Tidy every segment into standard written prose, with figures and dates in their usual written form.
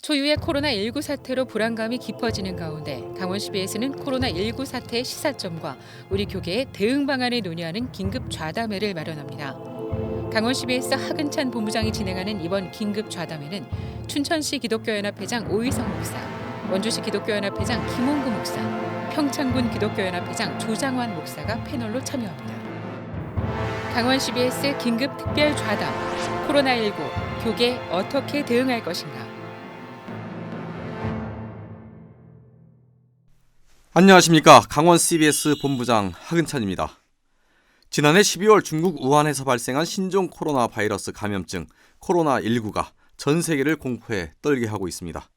초유의 코로나19 사태로 불안감이 깊어지는 가운데 강원시비에서는 코로나19 사태의 시사점과 우리 교계의 대응 방안을 논의하는 긴급 좌담회를 마련합니다. 강원시비에서 하근찬 본부장이 진행하는 이번 긴급 좌담회는 춘천시 기독교연합회장 오의성 목사, 원주시 기독교연합회장 김홍구 목사, 평창군 기독교연합회장 조장환 목사가 패널로 참여합니다. 강원시비에서 긴급 특별 좌담, 코로나19 교계 어떻게 대응할 것인가. 안녕하십니까. 강원 CBS 본부장 하근찬입니다. 지난해 12월 중국 우한에서 발생한 신종 코로나 바이러스 감염증 코로나19가 전 세계를 공포에 떨게 하고 있습니다.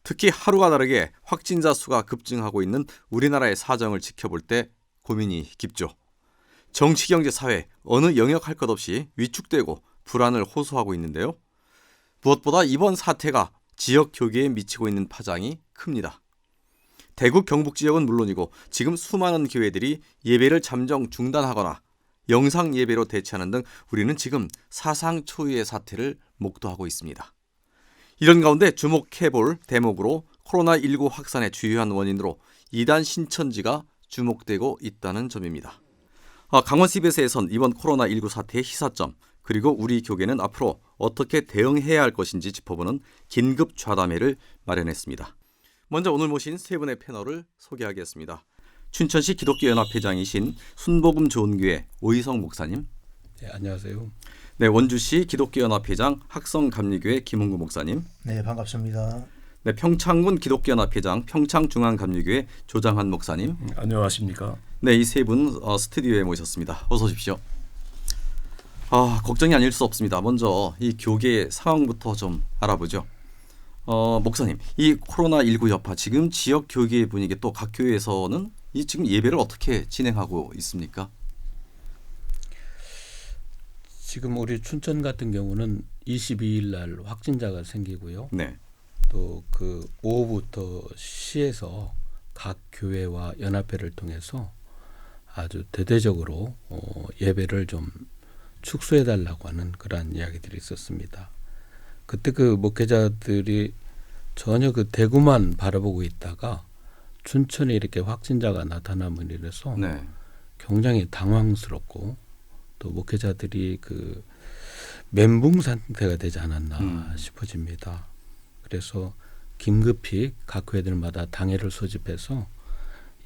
특히 하루가 다르게 확진자 수가 급증하고 있는 우리나라의 사정을 지켜볼 때 고민이 깊죠. 정치, 경제, 사회 어느 영역 할 것 없이 위축되고 불안을 호소하고 있는데요. 무엇보다 이번 사태가 지역 교계에 미치고 있는 파장이 큽니다. 대구 경북 지역은 물론이고 지금 수많은 교회들이 예배를 잠정 중단하거나 영상 예배로 대체하는 등 우리는 지금 사상 초유의 사태를 목도하고 있습니다. 이런 가운데 주목해볼 대목으로 코로나19 확산의 주요한 원인으로 이단 신천지가 주목되고 있다는 점입니다. 강원 CBS에선 이번 코로나19 사태의 시사점 그리고 우리 교계는 앞으로 어떻게 대응해야 할 것인지 짚어보는 긴급 좌담회를 마련했습니다. 먼저 오늘 모신 세 분의 패널을 소개하겠습니다. 춘천시 기독교연합회장이신 순복음 좋은교회 오의성 목사님. 네, 안녕하세요. 네, 원주시 기독교연합회장 학성감리교회 김홍구 목사님. 네, 반갑습니다. 네, 평창군 기독교연합회장 평창중앙감리교회 조장환 목사님. 안녕하십니까. 네, 이 세 분 스튜디오에 모셨습니다. 어서 오십시오. 걱정이 아닐 수 없습니다. 먼저 이 교계의 상황부터 좀 알아보죠. 목사님, 이 코로나19 여파 지금 지역 교계 분위기 또 각 교회에서는 이 지금 예배를 어떻게 진행하고 있습니까? 지금 우리 춘천 같은 경우는 22일 날 확진자가 생기고요. 네. 또 그 오후부터 시에서 각 교회와 연합회를 통해서 아주 대대적으로 예배를 좀 축소해 달라고 하는 그러한 이야기들이 있었습니다. 그때 그 목회자들이 전혀 그 대구만 바라보고 있다가 춘천에 이렇게 확진자가 나타나면 이래서 네. 굉장히 당황스럽고 또 목회자들이 그 멘붕 상태가 되지 않았나 싶어집니다. 그래서 긴급히 각 교회들마다 당회를 소집해서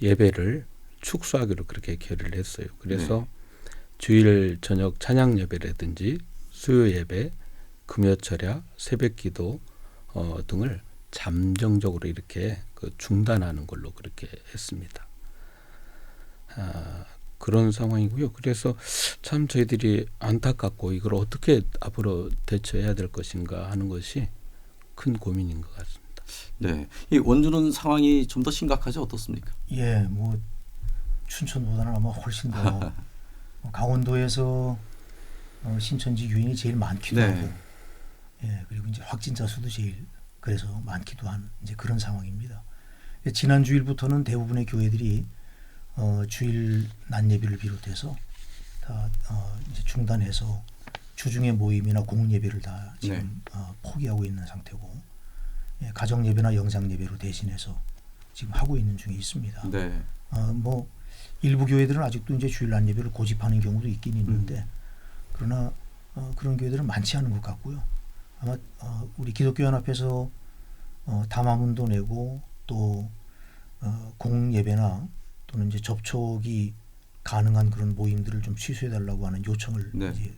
예배를 축소하기로 그렇게 결의를 했어요. 그래서 주일 저녁 찬양 예배라든지 수요 예배, 금요 철야, 새벽 기도 등을 잠정적으로 이렇게 중단하는 걸로 그렇게 했습니다. 그런 상황이고요. 그래서 참 저희들이 안타깝고 이걸 어떻게 앞으로 대처해야 될 것인가 하는 것이 큰 고민인 것 같습니다. 네, 이 원주는 상황이 좀 더 심각하죠? 어떻습니까? 예, 뭐 춘천보다는 아마 훨씬 더 강원도에서 신천지 유인이 제일 많기도 네. 하고, 예, 그리고 이제 확진자 수도 제일 그래서 많기도 한 이제 그런 상황입니다. 지난 주일부터는 대부분의 교회들이 주일 낮 예배를 비롯해서 다 이제 중단해서 주중의 모임이나 공은 예배를 다 지금 포기하고 있는 상태고, 예, 가정 예배나 영상 예배로 대신해서 지금 하고 있는 중에 있습니다. 네. 뭐 일부 교회들은 아직도 이제 주일 낮 예배를 고집하는 경우도 있긴 있는데, 그러나 그런 교회들은 많지 않은 것 같고요. 아마 우리 기독교연합에서 담화문도 내고 또 공 예배나 또는 이제 접촉이 가능한 그런 모임들을 좀 취소해달라고 하는 요청을 이제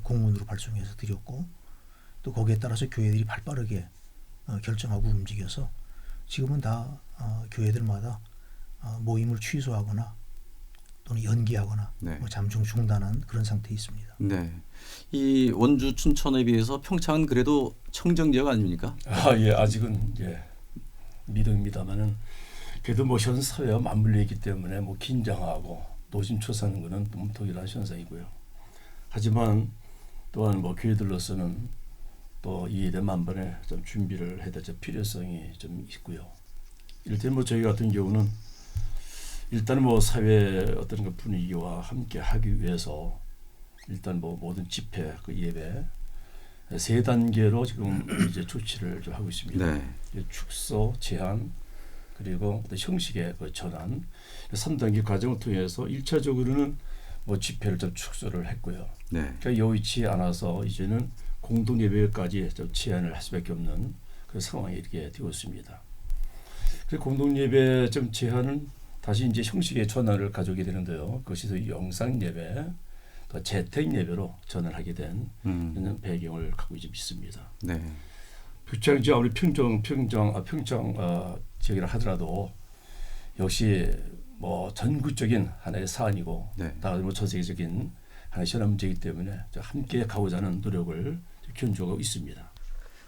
공문으로 발송해서 드렸고, 또 거기에 따라서 교회들이 발빠르게 결정하고 움직여서 지금은 다 교회들마다 모임을 취소하거나 또는 연기하거나 뭐 잠정 중단한 그런 상태에 있습니다. 네. 이 원주 춘천에 비해서 평창은 그래도 청정 지역 아닙니까? 예, 아직은 믿음입니다만은 그래도 뭐 현 사회와 맞물려 있기 때문에 뭐 긴장하고 노심초사하는 것은 너무 동일한 현상이고요. 하지만 또한 뭐 교회들로서는 또 이에 대한 만반의 좀 준비를 해야 될 필요성이 좀 있고요. 이를테면 뭐 저희 같은 경우는 일단 뭐 사회 어떤 그 분위기와 함께 하기 위해서 일단 뭐 모든 집회, 그 예배 세 단계로 지금 이제 조치를 좀 하고 있습니다. 네. 축소 제한 그리고 형식의 그 전환 3단계 과정을 통해서 1차적으로는 뭐 집회를 좀 축소를 했고요. 네. 그러니까 여의치 않아서 이제는 공동 예배까지 좀 제한을 할 수밖에 없는 그 상황이 이렇게 되고 있습니다. 그래서 공동 예배 좀 제한은 다시 이제 형식의 전환을 가져오게 되는데요. 그것이 영상 예배, 또 재택 예배로 전환하게 된 이런 배경을 갖고 있습니다. 네. 평창 지역 아무리 평창 지역이라 하더라도 역시 뭐 전국적인 하나의 사안이고 네. 나아가면 전 세계적인 하나의 현안 문제이기 때문에 함께 가고자 하는 노력을 견주하고 있습니다.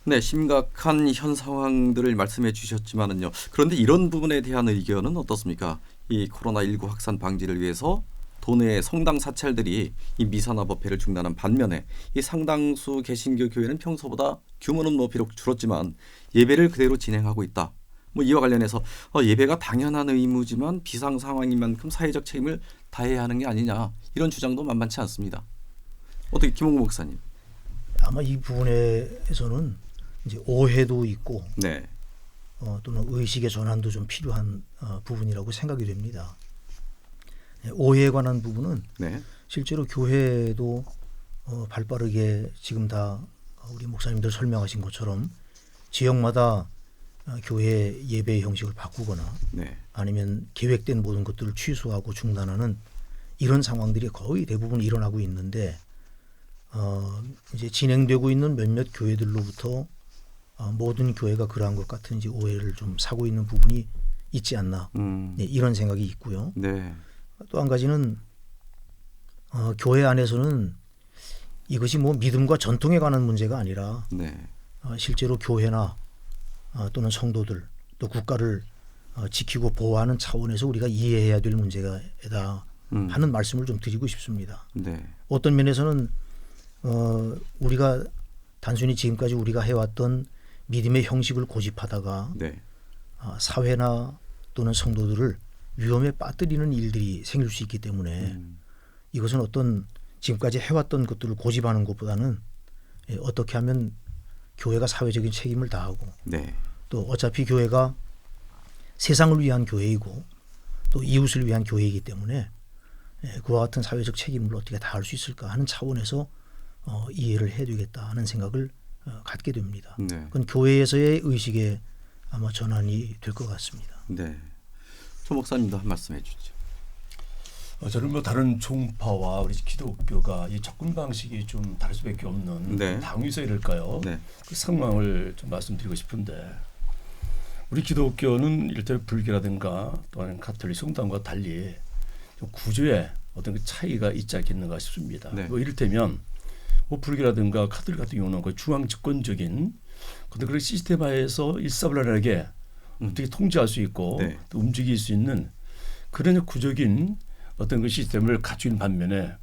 네, 심각한 현 상황들을 말씀해 주셨지만은요. 그런데 이런 부분에 대한 의견은 어떻습니까? 이 코로나19 확산 방지를 위해서 도내 성당 사찰들이 이 미사나 법회를 중단한 반면에 이 상당수 개신교 교회는 평소보다 규모는 뭐 비록 줄었지만 예배를 그대로 진행하고 있다. 뭐 이와 관련해서 예배가 당연한 의무지만 비상 상황인 만큼 사회적 책임을 다해야 하는 게 아니냐 이런 주장도 만만치 않습니다. 어떻게 김홍구 목사님? 아마 이 부분에서는 이제 오해도 있고 네. 또는 의식의 전환도 좀 필요한 부분이라고 생각이 됩니다. 오해에 관한 부분은 네. 실제로 교회도 발빠르게 지금 다 우리 목사님들 설명하신 것처럼 지역마다 교회 예배 형식을 바꾸거나 네. 아니면 계획된 모든 것들을 취소하고 중단하는 이런 상황들이 거의 대부분 일어나고 있는데 이제 진행되고 있는 몇몇 교회들로부터 모든 교회가 그러한 것 같은 이제 오해를 좀 사고 있는 부분이 있지 않나 네, 이런 생각이 있고요. 네. 또 한 가지는 교회 안에서는 이것이 뭐 믿음과 전통에 관한 문제가 아니라 네. 실제로 교회나 또는 성도들 또 국가를 지키고 보호하는 차원에서 우리가 이해해야 될 문제다 하는 말씀을 좀 드리고 싶습니다. 네. 어떤 면에서는 우리가 단순히 지금까지 우리가 해왔던 믿음의 형식을 고집하다가 네. 사회나 또는 성도들을 위험에 빠뜨리는 일들이 생길 수 있기 때문에 이것은 어떤 지금까지 해왔던 것들을 고집하는 것보다는 어떻게 하면 교회가 사회적인 책임을 다하고 네. 또 어차피 교회가 세상을 위한 교회이고 또 이웃을 위한 교회이기 때문에 그와 같은 사회적 책임을 어떻게 다할 수 있을까 하는 차원에서 이해를 해야 되겠다 하는 생각을 갖게 됩니다. 네. 그건 교회에서의 의식의 아마 전환이 될 것 같습니다. 네. 조 목사님도 한 말씀 해주죠. 저는 뭐 다른 종파와 우리 기독교가 이 접근 방식이 좀 다를 수밖에 없는 네. 당위서일까요? 네. 그 상황을 좀 말씀드리고 싶은데 우리 기독교는 일단 불교라든가 또는 가톨릭 성당과 달리 좀 구조에 어떤 그 차이가 있지 않겠는가 싶습니다. 네. 뭐 이를테면 뭐 불교라든가 가톨릭 같은 경우는 거의 중앙 집권적인 그런 시스템화에서 일사불란하게 어떻게 통제할 수 있고 네. 또 움직일 수 있는 그런 구조적인 어떤 그 시스템을 갖춘 반면에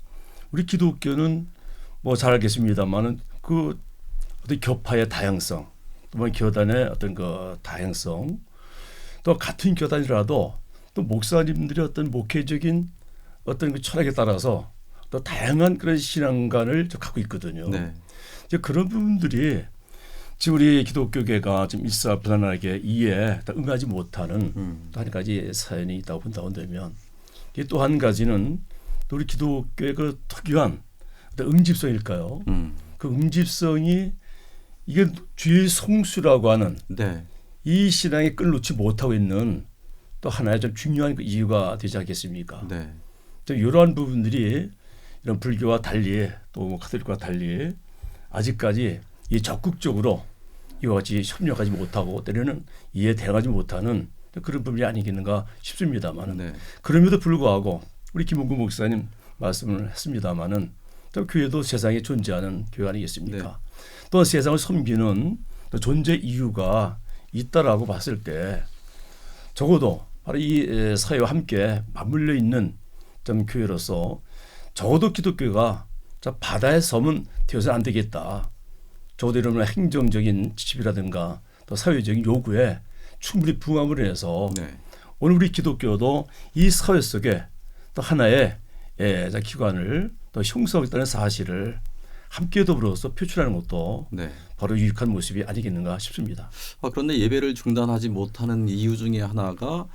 우리 기독교는 뭐 잘 알겠습니다만은 그 어떤 교파의 다양성, 또 뭐 교단의 어떤 그 다양성, 또 같은 교단이라도 또 목사님들의 어떤 목회적인 어떤 그 철학에 따라서 또 다양한 그런 신앙관을 갖고 있거든요. 네. 이제 그런 부분들이 지금 우리 기독교계가 좀 일사불란하게 이에 응하지 못하는 또 한 가지 사연이 있다고 본다면 또 한 가지는 또 우리 기독교의 그 특유한 응집성일까요? 그 응집성이 이게 주의 성수라고 하는 네. 이 신앙에 끌놓지 못하고 있는 또 하나의 좀 중요한 그 이유가 되지 않겠습니까? 네. 이러한 부분들이 이런 불교와 달리 또 가톨릭과 달리 아직까지 이 적극적으로 이와 같이 협력하지 못하고 때로는 이에 대응하지 못하는 그런 부분이 아니겠는가 싶습니다만은 네. 그럼에도 불구하고 우리 김홍구 목사님 말씀을 했습니다만은 또 교회도 세상에 존재하는 교회 아니겠습니까? 네. 또 세상을 섬기는 또 존재 이유가 있다라고 봤을 때 적어도 바로 이 사회와 함께 맞물려 있는 좀 교회로서 적어도 기독교가 바다의 섬은 되어서 안 되겠다. 적어도 이런 행정적인 지침이라든가 또 사회적인 요구에 충분히 부응함으로 해서 네. 오늘 우리 기독교도 이 사회 속에 또 하나의 기관을 또 형성하겠다는 사실을 함께 더불어서 표출하는 것도 네. 바로 유익한 모습이 아니겠는가 싶습니다. 그런데 예배를 중단하지 못하는 이유 중에 하나가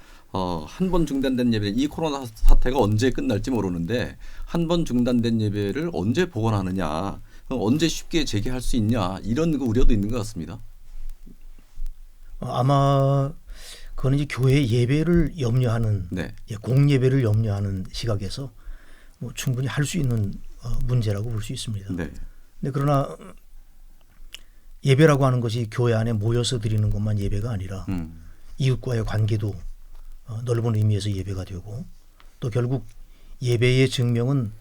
한 번 중단된 예배, 이 코로나 사태가 언제 끝날지 모르는데 한 번 중단된 예배를 언제 복원하느냐, 언제 쉽게 재개할 수 있냐, 이런 그 우려도 있는 것 같습니다. 아마 그거는 이제 교회 예배를 염려하는 네. 공예배를 염려하는 시각에서 뭐 충분히 할 수 있는 문제라고 볼 수 있습니다. 네. 근데 그러나 예배라고 하는 것이 교회 안에 모여서 드리는 것만 예배가 아니라 이웃과의 관계도 넓은 의미에서 예배가 되고, 또 결국 예배의 증명은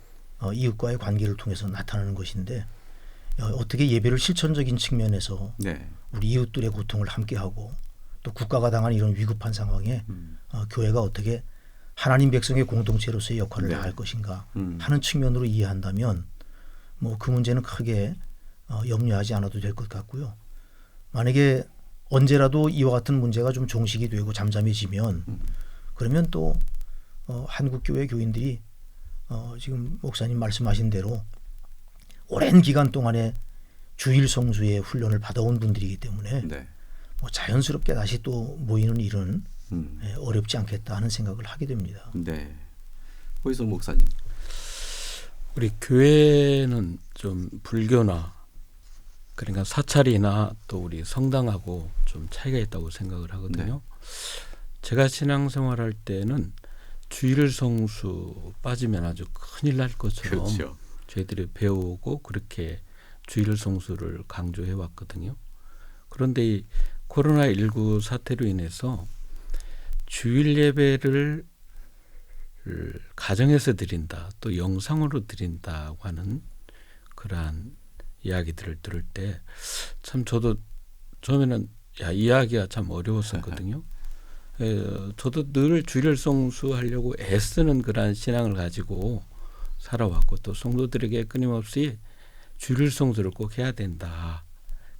이웃과의 관계를 통해서 나타나는 것인데, 어떻게 예배를 실천적인 측면에서 네. 우리 이웃들의 고통을 함께하고 또 국가가 당한 이런 위급한 상황에 교회가 어떻게 하나님 백성의 공동체로서의 역할을 네. 다할 것인가 하는 측면으로 이해한다면 뭐 그 문제는 크게 염려하지 않아도 될 것 같고요. 만약에 언제라도 이와 같은 문제가 좀 종식이 되고 잠잠해지면 그러면 또 한국 교회 교인들이 지금 목사님 말씀하신 대로 오랜 기간 동안에 주일 성수의 훈련을 받아온 분들이기 때문에 네. 뭐 자연스럽게 다시 또 모이는 일은 어렵지 않겠다 하는 생각을 하게 됩니다. 네. 호이성 목사님. 우리 교회는 좀 불교나 그러니까 사찰이나 또 우리 성당하고 좀 차이가 있다고 생각을 하거든요. 제가 신앙생활할 때는 주일 성수 빠지면 아주 큰일 날 것처럼 그렇죠. 저희들이 배우고 그렇게 주일 성수를 강조해 왔거든요. 그런데 이 코로나19 사태로 인해서 주일 예배를 가정에서 드린다, 또 영상으로 드린다고 하는 그러한 이야기들을 들을 때 참 저도 처음에는 이해하기가 참 어려웠었거든요. 저도 늘 주일 성수하려고 애쓰는 그러한 신앙을 가지고 살아왔고, 또 성도들에게 끊임없이 주일 성수를 꼭 해야 된다,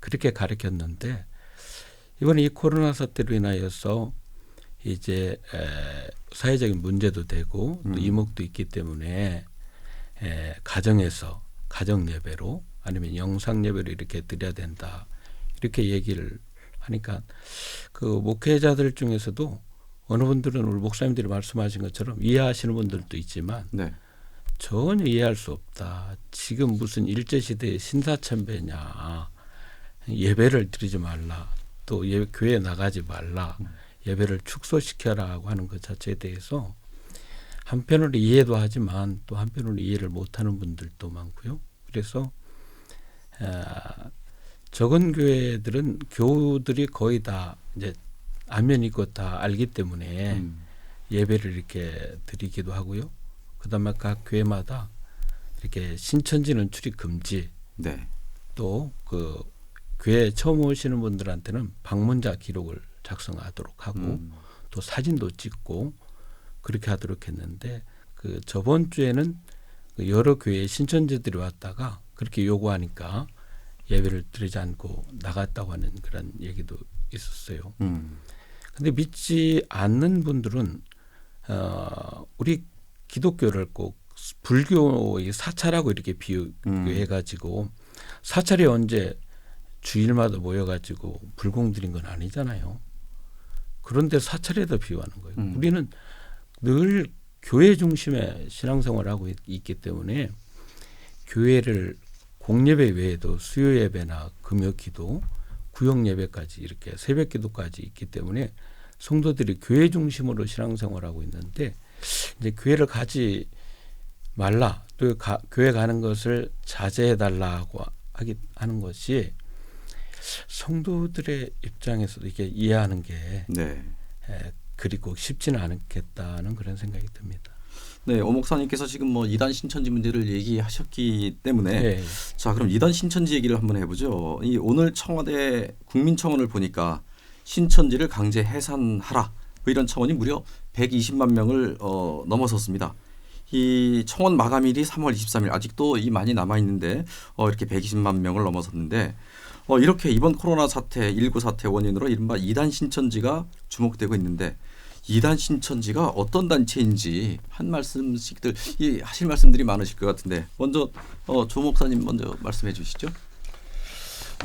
그렇게 가르쳤는데, 이번에 이 코로나 사태로 인하여서 이제 사회적인 문제도 되고 또 이목도 있기 때문에 가정에서 가정 예배로 아니면 영상 예배로 이렇게 드려야 된다, 이렇게 얘기를 하니까 그 목회자들 중에서도 어느 분들은 우리 목사님들이 말씀하신 것처럼 이해하시는 분들도 있지만 네. 전혀 이해할 수 없다. 지금 무슨 일제시대의 신사참배냐. 예배를 드리지 말라. 또 교회에 나가지 말라. 예배를 축소시켜라고 하는 것 자체에 대해서 한편으로 이해도 하지만 또 한편으로 이해를 못하는 분들도 많고요. 그래서 적은 교회들은 교우들이 거의 다 이제 안면 있고 다 알기 때문에 예배를 이렇게 드리기도 하고요. 그다음에 각 교회마다 이렇게 신천지는 출입 금지, 네. 또 그 교회 처음 오시는 분들한테는 방문자 기록을 작성하도록 하고 또 사진도 찍고 그렇게 하도록 했는데, 그 저번 주에는 여러 교회 신천지들이 왔다가 그렇게 요구하니까 예배를 드리지 않고 나갔다고 하는 그런 얘기도 있었어요. 근데 믿지 않는 분들은 우리 기독교를 꼭 불교의 사찰하고 이렇게 비교해가지고 사찰이 언제 주일마다 모여가지고 불공 드린 건 아니잖아요. 그런데 사찰에다 비유하는 거예요. 우리는 늘 교회 중심의 신앙생활을 하고 있기 때문에 교회를 공예배 외에도 수요예배나 금요기도, 구역예배까지 이렇게 새벽기도까지 있기 때문에 성도들이 교회 중심으로 신앙생활하고 있는데, 이제 교회를 가지 말라, 또 교회 가는 것을 자제해달라고 하는 것이 성도들의 입장에서도 이게 이해하는 게 네. 그리고 쉽지는 않겠다는 그런 생각이 듭니다. 네, 오 목사님께서 지금 뭐 이단 신천지 문제를 얘기하셨기 때문에 네. 자, 그럼 이단 신천지 얘기를 한번 해보죠. 이 오늘 청와대 국민청원을 보니까 신천지를 강제 해산하라, 뭐 이런 청원이 무려 120만 명을 넘어섰습니다. 이 청원 마감일이 3월 23일, 아직도 이 많이 남아 있는데 이렇게 120만 명을 넘어섰는데, 이렇게 이번 코로나 사태, 19 사태 원인으로 이른바 이단 신천지가 주목되고 있는데, 이단 신천지가 어떤 단체인지 한 말씀씩들 하실 말씀들이 많으실 것 같은데 먼저 조 목사님 먼저 말씀해 주시죠.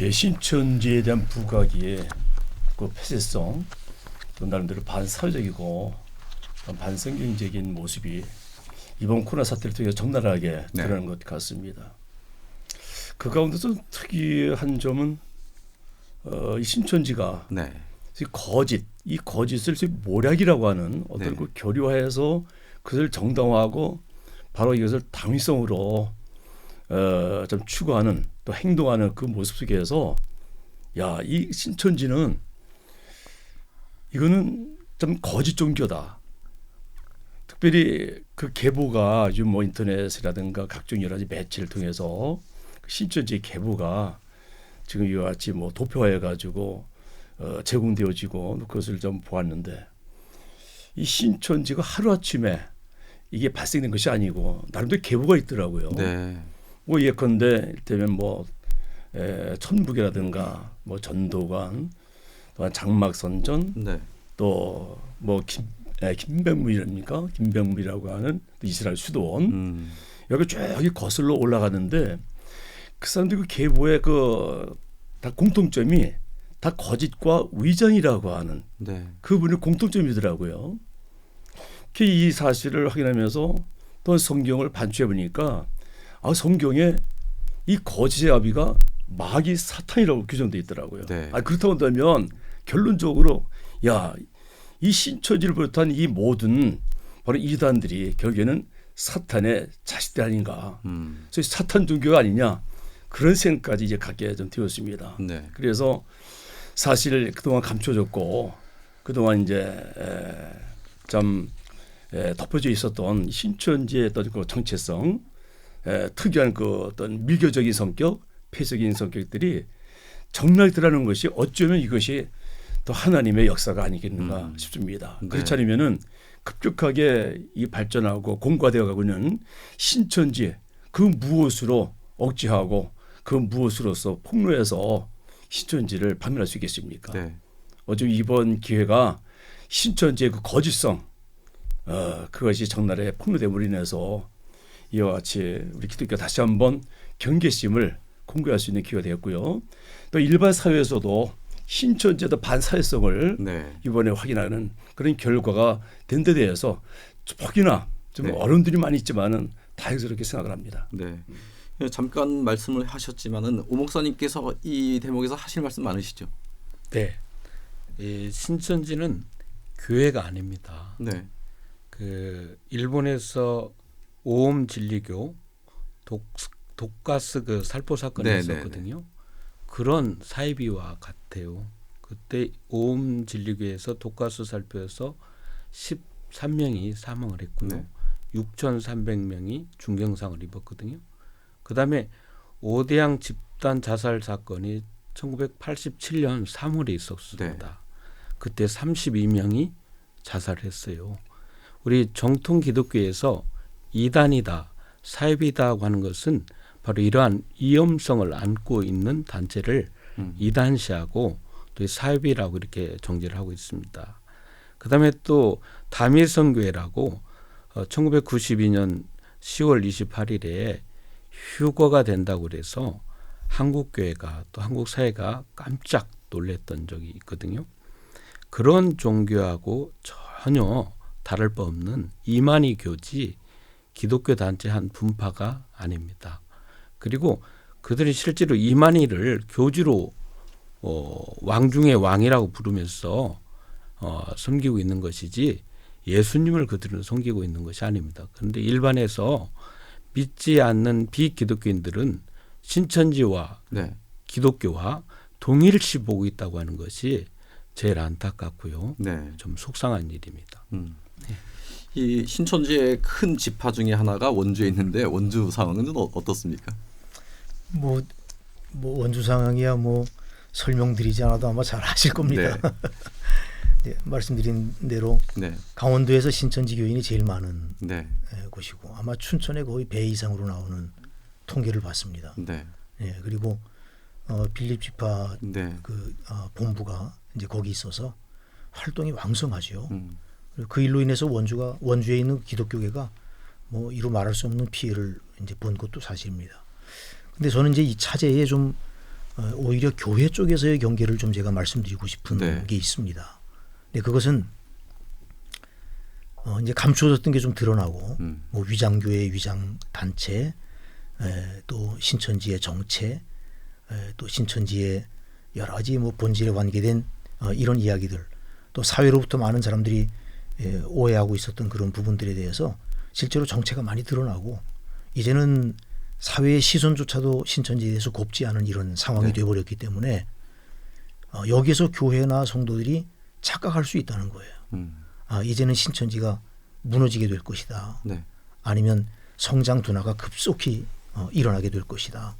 예, 신천지에 대한 부각이 그 폐쇄성, 또 나름대로 반사회적이고 반성경적인 모습이 이번 코로나 사태를 통해 적나라하게 네. 드러나는 것 같습니다. 그 가운데서 특이한 점은 이 신천지가 네. 이 거짓을 모략이라고 하는 어떤 네. 그 교류화해서 그것을 정당화하고 바로 이것을 당위성으로 좀 추구하는 또 행동하는 그 모습 속에서 야, 이 신천지는 이거는 좀 거짓 종교다. 특별히 그 계보가 요즘 뭐 인터넷이라든가 각종 여러 가지 매체를 통해서 그 신천지 계보가 지금 이와 같이 뭐 도표화해 가지고 제공되어지고 그것을 좀 보았는데 이 신천지가 하루아침에 이게 발생된 것이 아니고 나름대로 계보가 있더라고요. 네. 뭐 예컨대 이를테면 뭐 천북이라든가 뭐 전도관, 또한 장막선전, 네. 또 뭐 김병물입니까? 김병물이라고 하는 이스라엘 수도원 여기 쭉 거슬러 올라가는데 그 사람들 그 계보의 그 다 공통점이 다 거짓과 위장이라고 하는 네. 그분의 공통점이더라고요. 이 사실을 확인하면서 또 성경을 반추해 보니까 성경에 이 거짓의 아비가 마귀 사탄이라고 규정되어 있더라고요. 네. 그렇다고 한다면 결론적으로 이 신천지를 비롯한 이 모든 바로 이단들이 결국에는 사탄의 자식들 아닌가. 그래서 사탄 종교가 아니냐 그런 생각까지 이제 갖게 좀 되었습니다. 네. 그래서 사실 그동안 감춰졌고 그동안 이제 좀 덮어져 있었던 신천지의 어떤 그 정체성, 특이한 그 어떤 밀교적인 성격, 폐쇄적인 성격들이 적나라하게 드러나는 것이 어쩌면 이것이 또 하나님의 역사가 아니겠는가 싶습니다. 네. 그렇지 않으면은 급격하게 이 발전하고 공과되어 가고 있는 신천지 그 무엇으로 억제하고 그 무엇으로서 폭로해서 신천지를 파멸할 수 있겠습니까? 네. 어쩌면 이번 기회가 신천지의 그 거짓성 그것이 적나라하게 폭로됨으로 인해서 이와 같이 우리 기독교가 다시 한번 경계심을 공개할 수 있는 기회가 되었고요. 또 일반 사회에서도 신천지의 반사회성을 네. 이번에 확인하는 그런 결과가 된 데 대해서 혹이나 좀 네. 어려움들이 많이 있지만은 다행스럽게 생각을 합니다. 네. 잠깐 말씀을 하셨지만은 오 목사님께서 이 대목에서 하실 말씀 많으시죠? 네. 이 신천지는 교회가 아닙니다. 네. 그 일본에서 오옴 진리교 독가스 그 살포 사건이 네, 있었거든요. 그런 사이비와 같아요. 그때 오옴 진리교에서 독가스 살포에서 13명이 사망을 했고요. 네. 6,300명이 중경상을 입었거든요. 그다음에 오대양 집단 자살 사건이 1987년 3월에 있었습니다. 네. 그때 32명이 자살했어요. 우리 정통 기독교에서 이단이다, 사이비다고 하는 것은 바로 이러한 위험성을 안고 있는 단체를 이단시하고 또 사이비라고 이렇게 정제를 하고 있습니다. 그다음에 또 다미성교회라고 1992년 10월 28일에 휴거가 된다고 그래서 한국교회가 또 한국사회가 깜짝 놀랐던 적이 있거든요. 그런 종교하고 전혀 다를 바 없는 이만희 교지 기독교 단체 한 분파가 아닙니다. 그리고 그들이 실제로 이만희를 교주로 왕 중의 왕이라고 부르면서 섬기고 있는 것이지 예수님을 그들은 섬기고 있는 것이 아닙니다. 그런데 일반에서 믿지 않는 비기독교인들은 신천지와 네. 기독교와 동일시 보고 있다고 하는 것이 제일 안타깝고요. 네. 좀 속상한 일입니다. 이 신천지의 큰 지파 중에 하나가 원주에 있는데 원주 상황은 어떻습니까? 뭐 원주 상황이야 뭐 설명드리지 않아도 아마 잘 아실 겁니다. 네. 네, 말씀드린 대로 네. 강원도에서 신천지 교인이 제일 많은 네. 곳이고 아마 춘천에 거의 배 이상으로 나오는 통계를 봤습니다. 네. 그리고 빌립 지파 네. 본부가 이제 거기 있어서 활동이 왕성하죠. 그 일로 인해서 원주에 있는 기독교계가 뭐 이루 말할 수 없는 피해를 이제 본 것도 사실입니다. 근데 저는 이제 이 차제에 좀 오히려 교회 쪽에서의 경계를 좀 제가 말씀드리고 싶은 네. 게 있습니다. 근데 그것은 이제 감추어졌던 게 좀 드러나고 뭐 위장교회, 위장단체, 또 신천지의 정체, 또 신천지의 여러 가지 뭐 본질에 관계된 이런 이야기들, 또 사회로부터 많은 사람들이 오해하고 있었던 그런 부분들에 대해서 실제로 정체가 많이 드러나고 이제는 사회의 시선조차도 신천지에 대해서 곱지 않은 이런 상황이 네. 되어버렸기 때문에 여기에서 교회나 성도들이 착각할 수 있다는 거예요. 이제는 신천지가 무너지게 될 것이다. 네. 아니면 성장 둔화가 급속히 일어나게 될 것이다.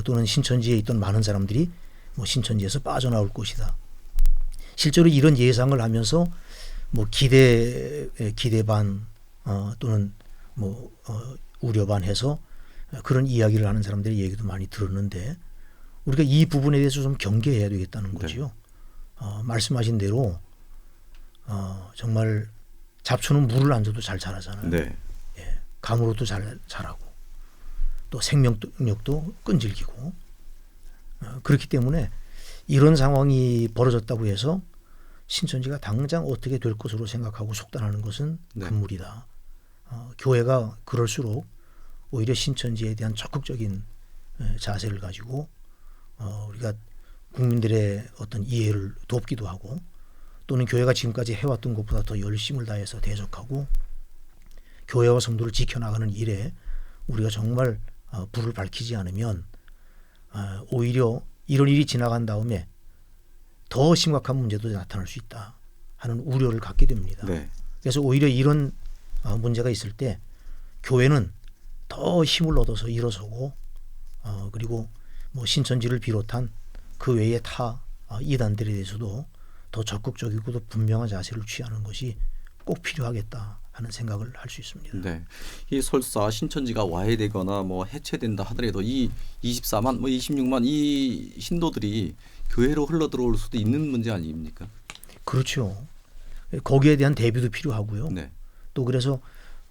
또는 신천지에 있던 많은 사람들이 뭐 신천지에서 빠져나올 것이다. 실제로 이런 예상을 하면서 뭐 기대 반 또는 뭐 우려 반 해서 그런 이야기를 하는 사람들의 얘기도 많이 들었는데 우리가 이 부분에 대해서 좀 경계해야 되겠다는 거지요. 말씀하신 대로 정말 잡초는 물을 안 줘도 잘 자라잖아요. 네. 감으로도 잘 자라고 또 생명력도 끈질기고 그렇기 때문에 이런 상황이 벌어졌다고 해서 신천지가 당장 어떻게 될 것으로 생각하고 속단하는 것은 네. 금물이다. 교회가 그럴수록 오히려 신천지에 대한 적극적인 자세를 가지고 우리가 국민들의 어떤 이해를 돕기도 하고 또는 교회가 지금까지 해왔던 것보다 더 열심을 다해서 대적하고 교회와 성도를 지켜나가는 일에 우리가 정말 불을 밝히지 않으면 오히려 이런 일이 지나간 다음에 더 심각한 문제도 나타날 수 있다 하는 우려를 갖게 됩니다. 네. 그래서 오히려 이런 문제가 있을 때 교회는 더 힘을 얻어서 일어서고 그리고 뭐 신천지를 비롯한 그 외의 타 이단들에 대해서도 더 적극적이고 더 분명한 자세를 취하는 것이 꼭 필요하겠다 하는 생각을 할 수 있습니다. 네. 이 설사 신천지가 와해되거나 뭐 해체된다 하더라도 이 24만 뭐 26만 이 신도들이 교회로 흘러 들어올 수도 있는 문제 아닙니까? 그렇죠. 거기에 대한 대비도 필요하고요. 네. 또 그래서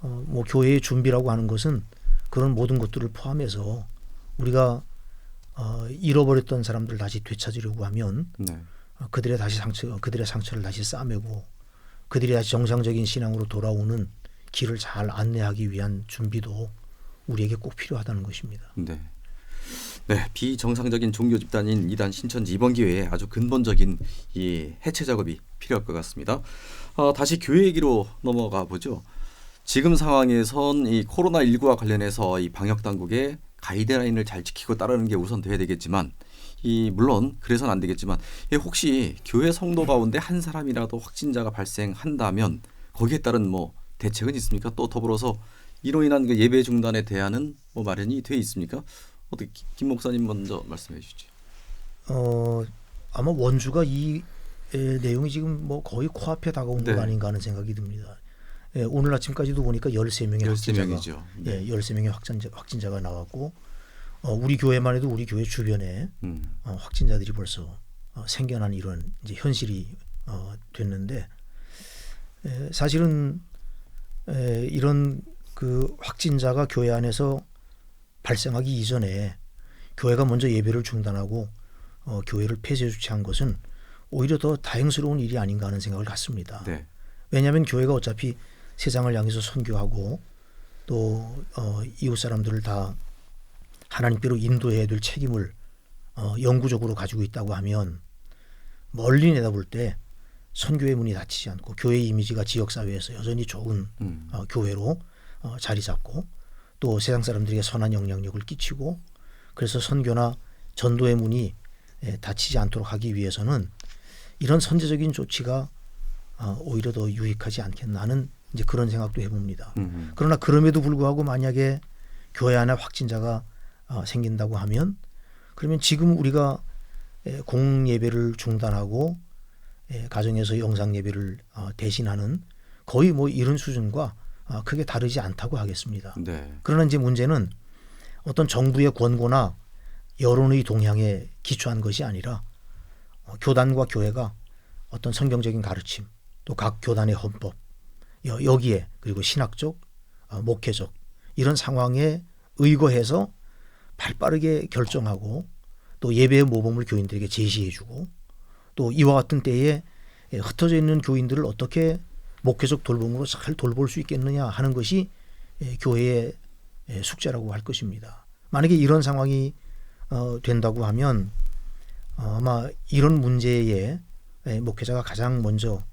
뭐 교회의 준비라고 하는 것은 그런 모든 것들을 포함해서 우리가 잃어버렸던 사람들 다시 되찾으려고 하면 네. 그들의 상처를 다시 싸매고 그들이 다시 정상적인 신앙으로 돌아오는 길을 잘 안내하기 위한 준비도 우리에게 꼭 필요하다는 것입니다. 네. 네, 비정상적인 종교 집단인 이단 신천지 이번 기회에 아주 근본적인 이 해체 작업이 필요할 것 같습니다. 다시 교회 얘기로 넘어가 보죠. 지금 상황에선 이 코로나19와 관련해서 이 방역 당국의 가이드라인을 잘 지키고 따르는 게 우선 돼야 되겠지만 물론 그래서는 안 되겠지만 혹시 교회 성도 가운데 한 사람이라도 확진자가 발생한다면 거기에 따른 뭐 대책은 있습니까? 또 더불어서 이로 인한 그 예배 중단에 대안은 뭐 마련이 돼 있습니까? 어떻게 김 목사님 먼저 말씀해 주시죠. 아마 원주가 이 내용이 지금 뭐 거의 코앞에 다가온 네. 것 아닌가 하는 생각이 듭니다. 오늘 아침까지도 보니까 13명의 13명이죠. 네. 13명의 확진자가 나왔고 우리 교회만 해도 우리 교회 주변에 확진자들이 벌써 생겨난 이런 이제 현실이 됐는데 사실은 이런 그 확진자가 교회 안에서 발생하기 이전에 교회가 먼저 예배를 중단하고 교회를 폐쇄 조치한 것은 오히려 더 다행스러운 일이 아닌가 하는 생각을 갖습니다. 네. 왜냐하면 교회가 어차피 세상을 향해서 선교하고 또 이웃 사람들을 다 하나님께로 인도해야 될 책임을 영구적으로 가지고 있다고 하면 멀리 내다볼 때 선교의 문이 닫히지 않고 교회의 이미지가 지역사회에서 여전히 좋은 교회로 자리 잡고 또 세상 사람들에게 선한 영향력을 끼치고 그래서 선교나 전도의 문이 닫히지 않도록 하기 위해서는 이런 선제적인 조치가 오히려 더 유익하지 않겠나 하는 이제 그런 생각도 해봅니다. 그러나 그럼에도 불구하고 만약에 교회 안에 확진자가 생긴다고 하면 그러면 지금 우리가 공예배를 중단하고 가정에서 영상 예배를 대신하는 거의 뭐 이런 수준과 크게 다르지 않다고 하겠습니다. 네. 그러나 이제 문제는 어떤 정부의 권고나 여론의 동향에 기초한 것이 아니라 교단과 교회가 어떤 성경적인 가르침 또 각 교단의 헌법 여기에 그리고 신학적 목회적 이런 상황에 의거해서 발빠르게 결정하고 또 예배의 모범을 교인들에게 제시해주고 또 이와 같은 때에 흩어져 있는 교인들을 어떻게 목회적 돌봄으로 잘 돌볼 수 있겠느냐 하는 것이 교회의 숙제라고 할 것입니다. 만약에 이런 상황이 된다고 하면 아마 이런 문제에 목회자가 가장 먼저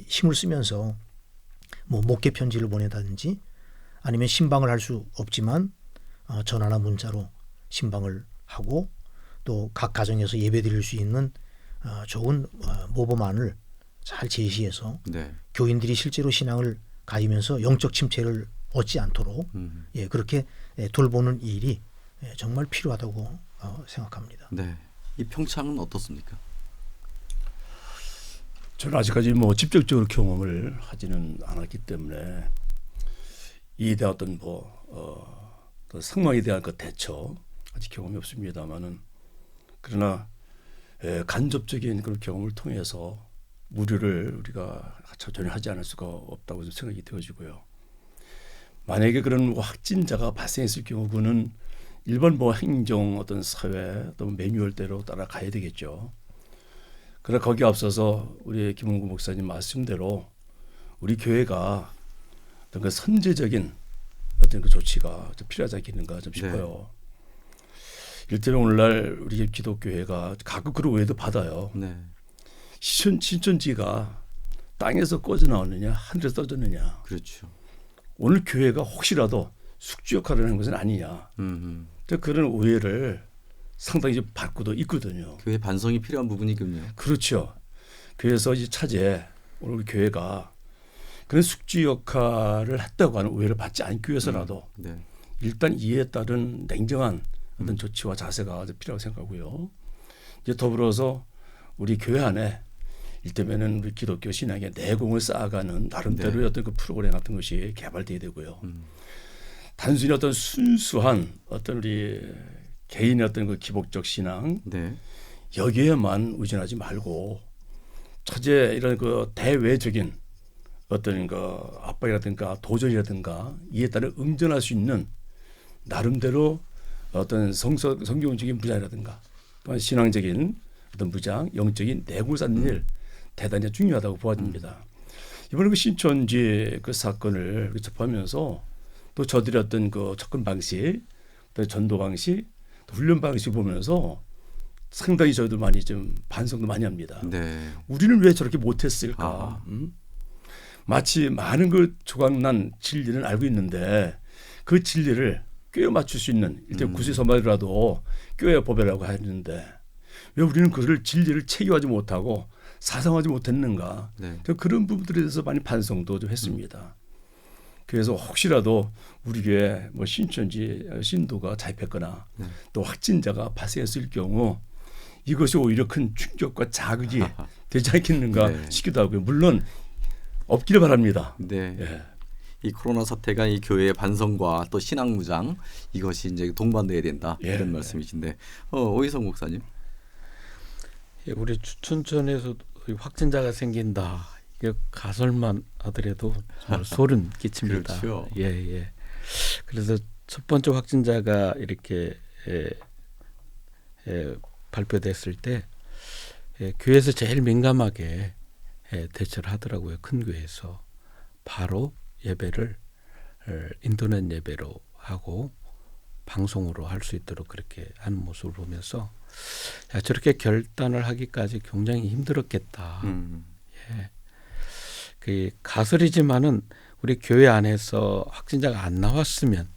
힘을 쓰면서 뭐 목회 편지를 보내다든지 아니면 신방을 할 수 없지만 전화나 문자로 신방을 하고 또 각 가정에서 예배드릴 수 있는 좋은 모범안을 잘 제시해서 네. 교인들이 실제로 신앙을 가지면서 영적 침체를 얻지 않도록 그렇게 돌보는 일이 정말 필요하다고 생각합니다. 네. 이 평창은 어떻습니까? 저는 아직까지 뭐 직접적으로 경험을 하지는 않았기 때문에 이에 대한 어떤 상황에 대한 그 대처 아직 경험이 없습니다만은 그러나 간접적인 그런 경험을 통해서 우려를 우리가 전혀 하지 않을 수가 없다고 생각이 되어지고요. 만약에 그런 확진자가 발생했을 경우 그는 일반 행정 어떤 사회 또 매뉴얼대로 따라가야 되겠죠. 그러나 거기에 앞서서 우리 김홍구 목사님 말씀대로 우리 교회가 어떤 그 선제적인 어떤 그 조치가 좀 필요하지 않겠는가 좀 싶어요. 일테면 오늘날 우리 기독교회가 가끔 그런 오해도 받아요. 네. 신천지가 땅에서 꺼져 나왔느냐 하늘에서 떨어졌느냐. 그렇죠. 오늘 교회가 혹시라도 숙주 역할을 하는 것은 아니냐. 그런 오해를 상당히 좀 받고도 있거든요. 교회 반성이 필요한 부분이군요. 그렇죠. 그래서 이제 차제 오늘 우리 교회가 그런 숙주 역할을 했다고 하는 오해를 받지 않기 위해서라도 네. 일단 이에 따른 냉정한 어떤 조치와 자세가 필요하다고 생각하고요. 이제 더불어서 우리 교회 안에 일테면은 우리 기독교 신앙의 내공을 쌓아가는 나름대로의 어떤 그 프로그램 같은 것이 개발돼야 되고요. 단순히 어떤 순수한 어떤 우리 개인의 어떤 그 기복적 신앙 네. 여기에만 의존하지 말고 차제 이런 그 대외적인 어떤 그 압박이라든가 도전이라든가 이에 따라 응전할 수 있는 나름대로 어떤 성경적인 무장이라든가 또한 신앙적인 어떤 무장, 영적인 내공을 쌓는 일 대단히 중요하다고 보아집니다. 이번에 그 신천지 그 사건을 접하면서 또 저들의 어떤 그 접근 방식, 또 전도 방식, 또 훈련 방식 보면서 상당히 저희도 많이 좀 반성도 많이 합니다. 네. 우리는 왜 저렇게 못했을까? 마치 많은 그 조각난 진리는 알고 있는데 그 진리를 꿰어 맞출 수 있는 일단 구세서말이라도 꿰어 보배라고 하는데 왜 우리는 그를 진리를 체계하지 못하고 사상하지 못했는가? 네. 그런 부분들에 대해서 많이 반성도 좀 했습니다. 그래서 혹시라도 우리 교회 뭐 신천지 신도가 자입했거나 또 확진자가 발생했을 경우 이것이 오히려 큰 충격과 자극이 되지 않겠는가 싶기도 하고요. 물론 없기를 바랍니다. 네. 예. 이 코로나 사태가 이 교회의 반성과 또 신앙 무장 이것이 이제 동반돼야 된다 이런 말씀이신데 오희성 목사님. 예, 우리 춘천에서 확진자가 생긴다. 이게 가설만 하더라도 정말 소름 끼칩니다. 그렇죠. 예, 예. 그래서 첫 번째 확진자가 이렇게 발표됐을 때 교회에서 제일 민감하게 대처를 하더라고요. 큰 교회에서 바로 예배를 인터넷 예배로 하고 방송으로 할 수 있도록 그렇게 하는 모습을 보면서 야, 저렇게 결단을 하기까지 굉장히 힘들었겠다. 예. 그 가설이지만은 우리 교회 안에서 확진자가 안 나왔으면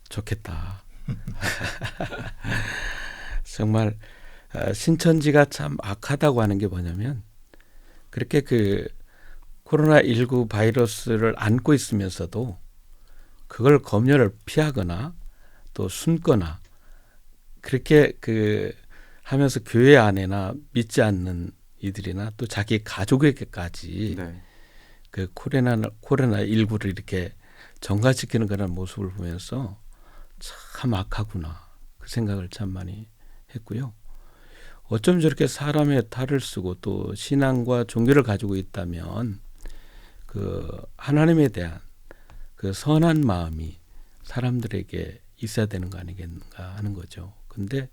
좋겠다. 정말 신천지가 참 악하다고 하는 게 뭐냐면 그렇게 그 코로나19 바이러스를 안고 있으면서도 그걸 검열을 피하거나 또 숨거나 그렇게 그 하면서 교회 안에나 믿지 않는 이들이나 또 자기 가족에게까지 그 코로나19를 이렇게 전가시키는 그런 모습을 보면서 참 악하구나 그 생각을 참 많이 했고요. 어쩜 저렇게 사람의 탈을 쓰고 또 신앙과 종교를 가지고 있다면 그 하나님에 대한 그 선한 마음이 사람들에게 있어야 되는 거 아니겠는가 하는 거죠. 근데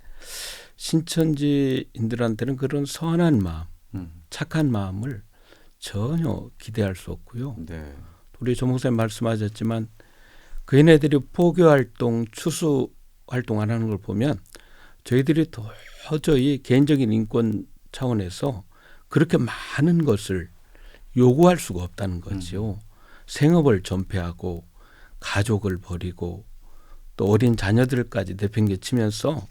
신천지인들한테는 그런 선한 마음, 착한 마음을 전혀 기대할 수 없고요. 네. 우리 조 목사님 말씀하셨지만 그 얘네들이 포교 활동, 추수 활동 안 하는 걸 보면 저희들이 도저히 개인적인 인권 차원에서 그렇게 많은 것을 요구할 수가 없다는 거죠. 생업을 전폐하고 가족을 버리고 또 어린 자녀들까지 내팽개치면서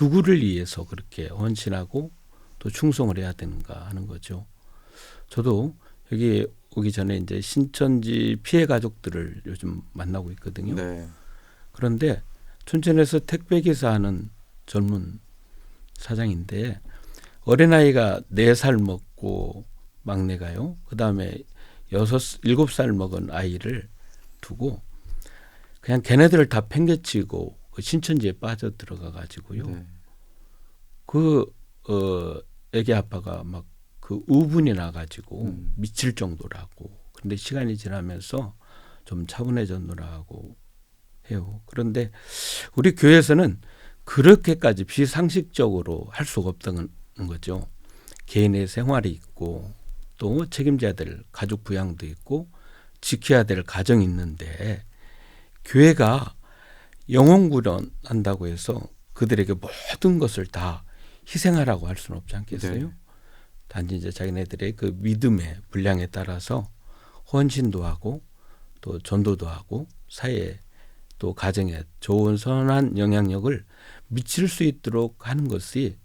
누구를 위해서 그렇게 헌신하고 또 충성을 해야 되는가 하는 거죠. 저도 여기 오기 전에 이제 신천지 피해 가족들을 요즘 만나고 있거든요. 네. 그런데 춘천에서 택배기사 하는 젊은 사장인데 어린아이가 4살 먹고 막내가요. 그다음에 7살 먹은 아이를 두고 그냥 걔네들을 다 팽개치고 그 신천지에 빠져 들어가 가지고요. 네. 애기 아빠가 막 그 우분이 나가지고 음. 미칠 정도라고. 그런데 시간이 지나면서 좀 차분해졌노라고 해요. 그런데 우리 교회에서는 그렇게까지 비상식적으로 할 수가 없다는 거죠. 개인의 생활이 있고 또 책임져야 될 가족 부양도 있고 지켜야 될 가정이 있는데 교회가 영혼구련한다고 해서 그들에게 모든 것을 다 희생하라고 할 수는 없지 않겠어요? 네. 단지 이제 자기네들의 그 믿음의 분량에 따라서 헌신도 하고 또 전도도 하고 사회에 또 가정에 좋은 선한 영향력을 미칠 수 있도록 하는 것이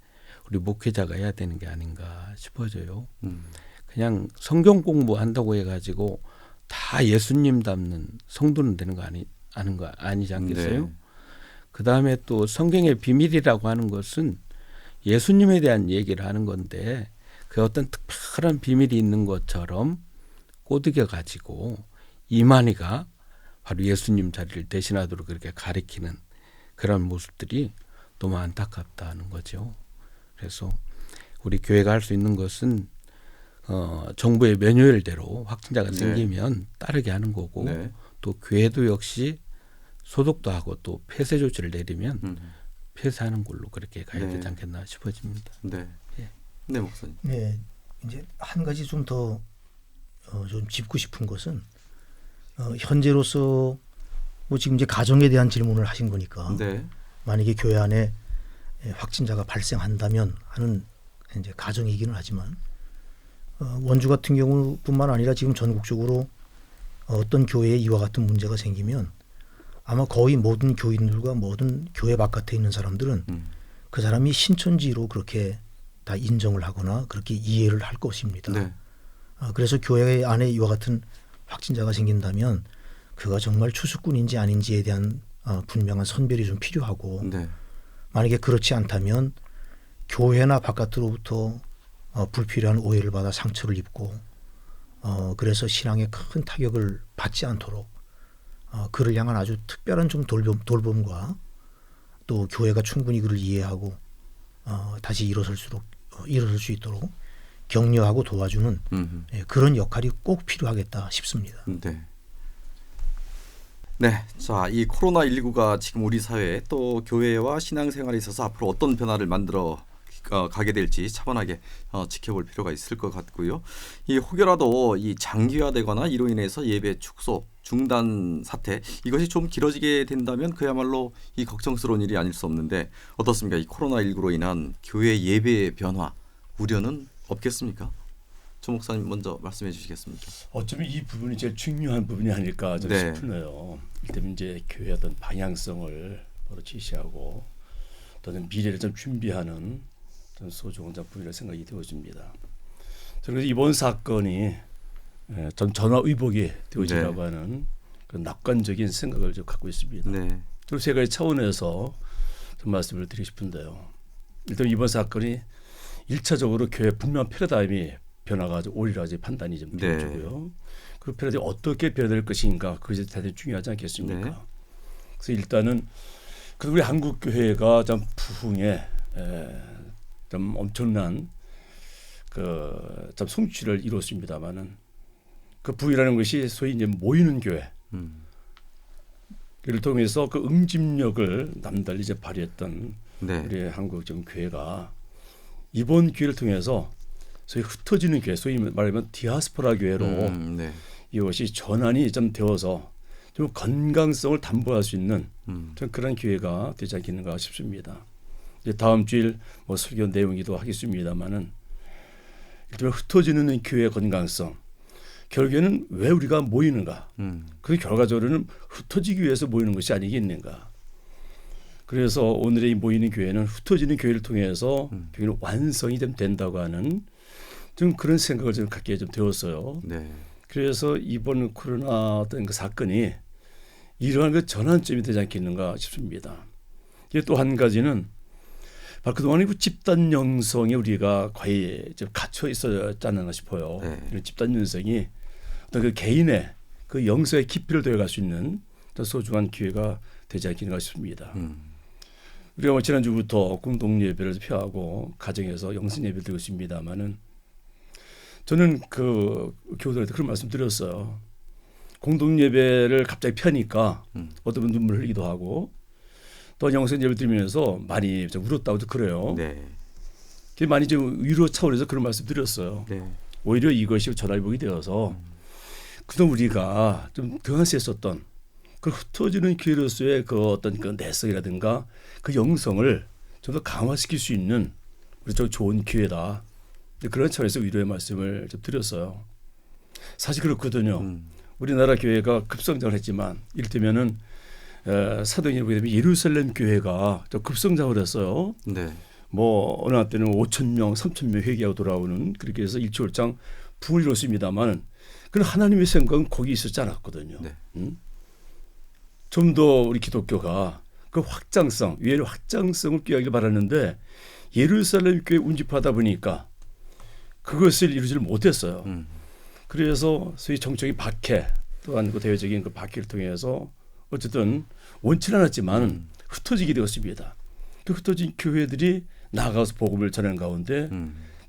우리 목회자가 해야 되는 게 아닌가 싶어져요. 그냥 성경 공부한다고 해가지고 다 예수님 닮는 성도는 되는 거 아니지 않겠어요? 네. 그 다음에 또 성경의 비밀이라고 하는 것은 예수님에 대한 얘기를 하는 건데 그 어떤 특별한 비밀이 있는 것처럼 꼬드겨 가지고 이만희가 바로 예수님 자리를 대신하도록 그렇게 가리키는 그런 모습들이 너무 안타깝다는 거죠. 그래서 우리 교회가 할 수 있는 것은 정부의 매뉴얼대로 확진자가 네. 생기면 따르게 하는 거고 네. 또 교회도 역시 소독도 하고 또 폐쇄 조치를 내리면 폐쇄하는 걸로 그렇게 가야 네. 되지 않겠나 싶어집니다. 네. 예. 네, 목사님. 네, 이제 한 가지 좀 더 좀 짚고 싶은 것은 현재로서 뭐 지금 이제 가정에 대한 질문을 하신 거니까 네. 만약에 교회 안에 확진자가 발생한다면 하는 이제 가정이기는 하지만 원주 같은 경우뿐만 아니라 지금 전국적으로 어떤 교회에 이와 같은 문제가 생기면 아마 거의 모든 교인들과 모든 교회 바깥에 있는 사람들은 그 사람이 신천지로 그렇게 다 인정을 하거나 그렇게 이해를 할 것입니다. 네. 그래서 교회 안에 이와 같은 확진자가 생긴다면 그가 정말 추수꾼인지 아닌지에 대한 분명한 선별이 좀 필요하고 네. 만약에 그렇지 않다면 교회나 바깥으로부터 불필요한 오해를 받아 상처를 입고 그래서 신앙에 큰 타격을 받지 않도록 그를 향한 아주 특별한 좀 돌봄과 또 교회가 충분히 그를 이해하고 다시 일어설 수 있도록 격려하고 도와주는 그런 역할이 꼭 필요하겠다 싶습니다. 네. 네, 자, 이 코로나19가 지금 우리 사회에 또 교회와 신앙생활에 있어서 앞으로 어떤 변화를 만들어 가게 될지 차분하게 지켜볼 필요가 있을 것 같고요. 이 혹여라도 이 장기화되거나 이로 인해서 예배 축소 중단 사태 이것이 좀 길어지게 된다면 그야말로 이 걱정스러운 일이 아닐 수 없는데 어떻습니까? 이 코로나19로 인한 교회 예배의 변화 우려는 없겠습니까? 조 목사님 먼저 말씀해 주시겠습니까? 어쩌면 이 부분이 제일 중요한 부분이 아닐까 저는 네. 싶네요. 이때는 이제 교회의 어떤 방향성을 바로 제시하고 또는 미래를 좀 준비하는 좀 소중한 작품이라고 생각이 되어집니다. 그래서 이번 사건이 좀 전화위복이 되어지라고 하는 그런 낙관적인 생각을 좀 갖고 있습니다. 네. 그리고 세 가지 차원에서 좀 말씀을 드리고 싶은데요. 일단 이번 사건이 1차적으로 교회 분명 패러다임이 변화가 오리라 판단이 좀 네. 되어지고요. 그 패러다임이 어떻게 변화될 것인가 그것이 대단히 중요하지 않겠습니까? 네. 그래서 일단은 우리 한국 교회가 좀 부흥에 좀 엄청난 좀 성취를 이뤘습니다만은 그 부이라는 것이 소위 이제 모이는 교회. 이를 통해서 그 응집력을 남달리 이제 발휘했던 네. 우리 한국 좀 교회가 이번 기회를 통해서 소위 흩어지는 교회, 소위 말하면 디아스포라 교회로 네. 이것이 전환이 좀 되어서 좀 건강성을 담보할 수 있는 좀 그런 기회가 되지 않겠는가 싶습니다. 이제 다음 주일 뭐 설교 내용이기도 하겠습니다만은 일단 흩어지는 교회의 건강성. 결국에는 왜 우리가 모이는가? 그 결과적으로는 흩어지기 위해서 모이는 것이 아니겠는가? 그래서 오늘의 모이는 교회는 흩어지는 교회를 통해서 교회는 완성이 좀 된다고 하는 좀 그런 생각을 좀 갖게 좀 되었어요. 네. 그래서 이번 코로나 어떤 그 사건이 이러한 그 전환점이 되지 않겠는가 싶습니다. 이게 또 한 가지는 바로 그동안의 그 집단 영성이 우리가 거의 좀 갇혀 있었지 않나 싶어요. 네. 이런 집단 영성이 어떤 그 개인의 그 영성의 깊이를 더해갈 수 있는 소중한 기회가 되지 않겠는가 싶습니다. 우리가 뭐 지난주부터 공동 예배를 표하고 가정에서 영성 예배를 드리고 있습니다만은 저는 그 교우들한테 그런 말씀 드렸어요. 공동 예배를 갑자기 펴니까 어떤 분은 눈물 흘리기도 하고 또 영성 예배를 드리면서 많이 좀 울었다고도 그래요. 네. 많이 좀 위로 차원에서 그런 말씀 드렸어요. 네. 오히려 이것이 전화위복이 되어서 그동안 우리가 좀 등한시했었던 그 흩어지는 교회로서의 그 어떤 그 내성이라든가 그 영성을 좀 더 강화시킬 수 있는 우리 좀 좋은 기회다. 그런 차원에서 위로의 말씀을 좀 드렸어요. 사실 그렇거든요. 우리나라 교회가 급성장을 했지만 이를테면은 사도행전 보게 되면 예루살렘 교회가 좀 급성장을 했어요. 네. 뭐 어느 한때는 5,000명, 3,000명 회개하고 돌아오는 그렇게 해서 일취월장 부흥을 이뤘습니다만 그런 하나님의 생각은 거기 있었지 않았거든요. 네. 좀 더 우리 기독교가 그 확장성, 유해의 확장성을 꾀하길 바랐는데 예루살렘 교회 운집하다 보니까 그것을 이루지를 못했어요. 그래서 소위 정적인 박해 또한 그 대외적인 그 박해를 통해서 어쨌든 원치는 않았지만 흩어지게 되었습니다. 그 흩어진 교회들이 나아가서 복음을 전하는 가운데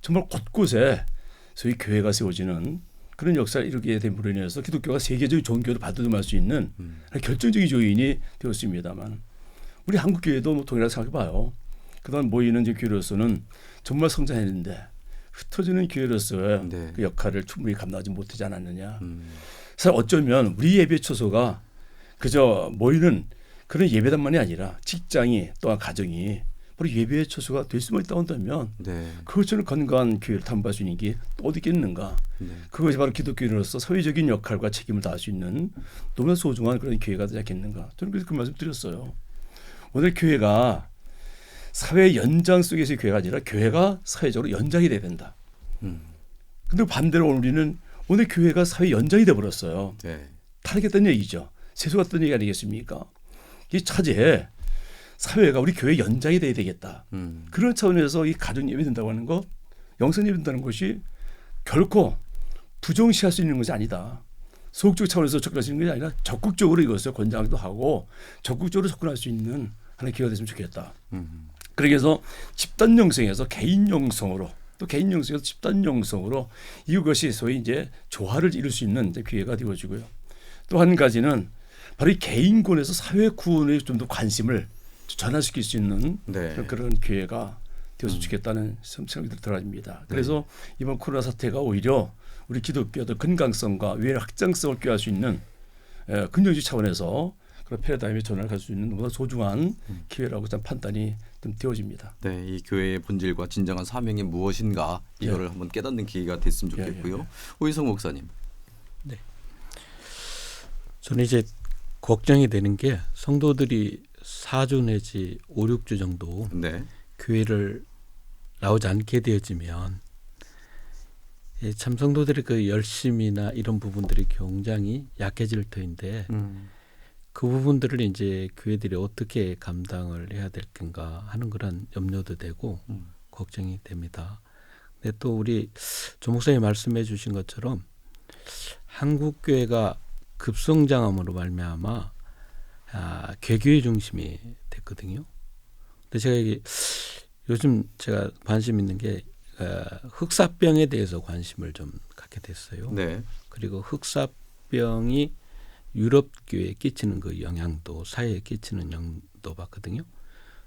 정말 곳곳에 소위 교회가 세워지는 그런 역사를 이루게 됨으로 인해서 기독교가 세계적인 종교를 받아들일 수 있는 결정적인 요인이 되었습니다만 우리 한국 교회도 뭐 동일하게 생각해봐요. 그동안 모이는 교회로서는 정말 성장했는데 흩어지는 교회로서의 네. 그 역할을 충분히 감당하지 못하지 않았느냐. 사실 어쩌면 우리 예배 처소가 그저 모이는 그런 예배단만이 아니라 직장이 또한 가정이 바로 예배의 처소가 될 수만 있다 한다면 네. 그것처럼 건강한 교회를 담보할 수 있는 게 또 어디 있겠는가. 네. 그것이 바로 기독교인으로서 사회적인 역할과 책임을 다할 수 있는 너무나 소중한 그런 기회가 되지 않겠는가. 저는 그래서 그 말씀 드렸어요. 오늘 교회가 사회 연장 속에서의 교회가 아니라 교회가 사회적으로 연장이 돼야 된다. 근데 반대로 우리는 오늘 교회가 사회 연장이 돼버렸어요. 네. 타락했다는 얘기죠. 세수갔다는 얘기 아니겠습니까? 이 차제에 사회가 우리 교회 연장이 돼야 되겠다. 그런 차원에서 이 가정 예배 된다고 하는 것, 영성 예배 된다는 것이 결코 부정시할 수 있는 것이 아니다. 소극적 차원에서 접근할 수 있는 것이 아니라 적극적으로 이것을 권장도 하고 적극적으로 접근할 수 있는 하나의 기회가 됐으면 좋겠다. 그래서 집단 영성에서 개인 영성으로 또 개인 영성에서 집단 영성으로 이것이 소위 이제 조화를 이룰 수 있는 기회가 되어지고요. 또 한 가지는 바로 이 개인권에서 사회 구원에 좀 더 관심을 전환시킬 수 있는 네. 그런 기회가 되었으면 좋겠다는 생각이 들어집니다. 그래서 이번 코로나 사태가 오히려 우리 기독교의 건강성과 외의 확장성을 꾀할 수 있는 긍정적 차원에서 그런 패러다임의 전환을 갈 수 있는 너무나 소중한 기회라고 좀 판단이 좀 되어집니다. 네, 이 교회의 본질과 진정한 사명이 무엇인가 이거를 한번 깨닫는 기회가 됐으면 좋겠고요. 오희성 목사님. 네. 저는 이제 걱정이 되는 게 성도들이 4주 내지 5, 6주 정도 네. 교회를 나오지 않게 되어지면 참 성도들의 그 열심이나 이런 부분들이 굉장히 약해질 터인데 그 부분들을 이제 교회들이 어떻게 감당을 해야 될 건가 하는 그런 염려도 되고 걱정이 됩니다. 근데 또 우리 조 목사님 말씀해 주신 것처럼 한국 교회가 급성장함으로 말미암아 개교의 중심이 됐거든요. 근데 제가 요즘 제가 관심 있는 게 흑사병에 대해서 관심을 좀 갖게 됐어요. 네. 그리고 흑사병이 유럽 교회에 끼치는 그 영향도, 사회에 끼치는 영향도 봤거든요.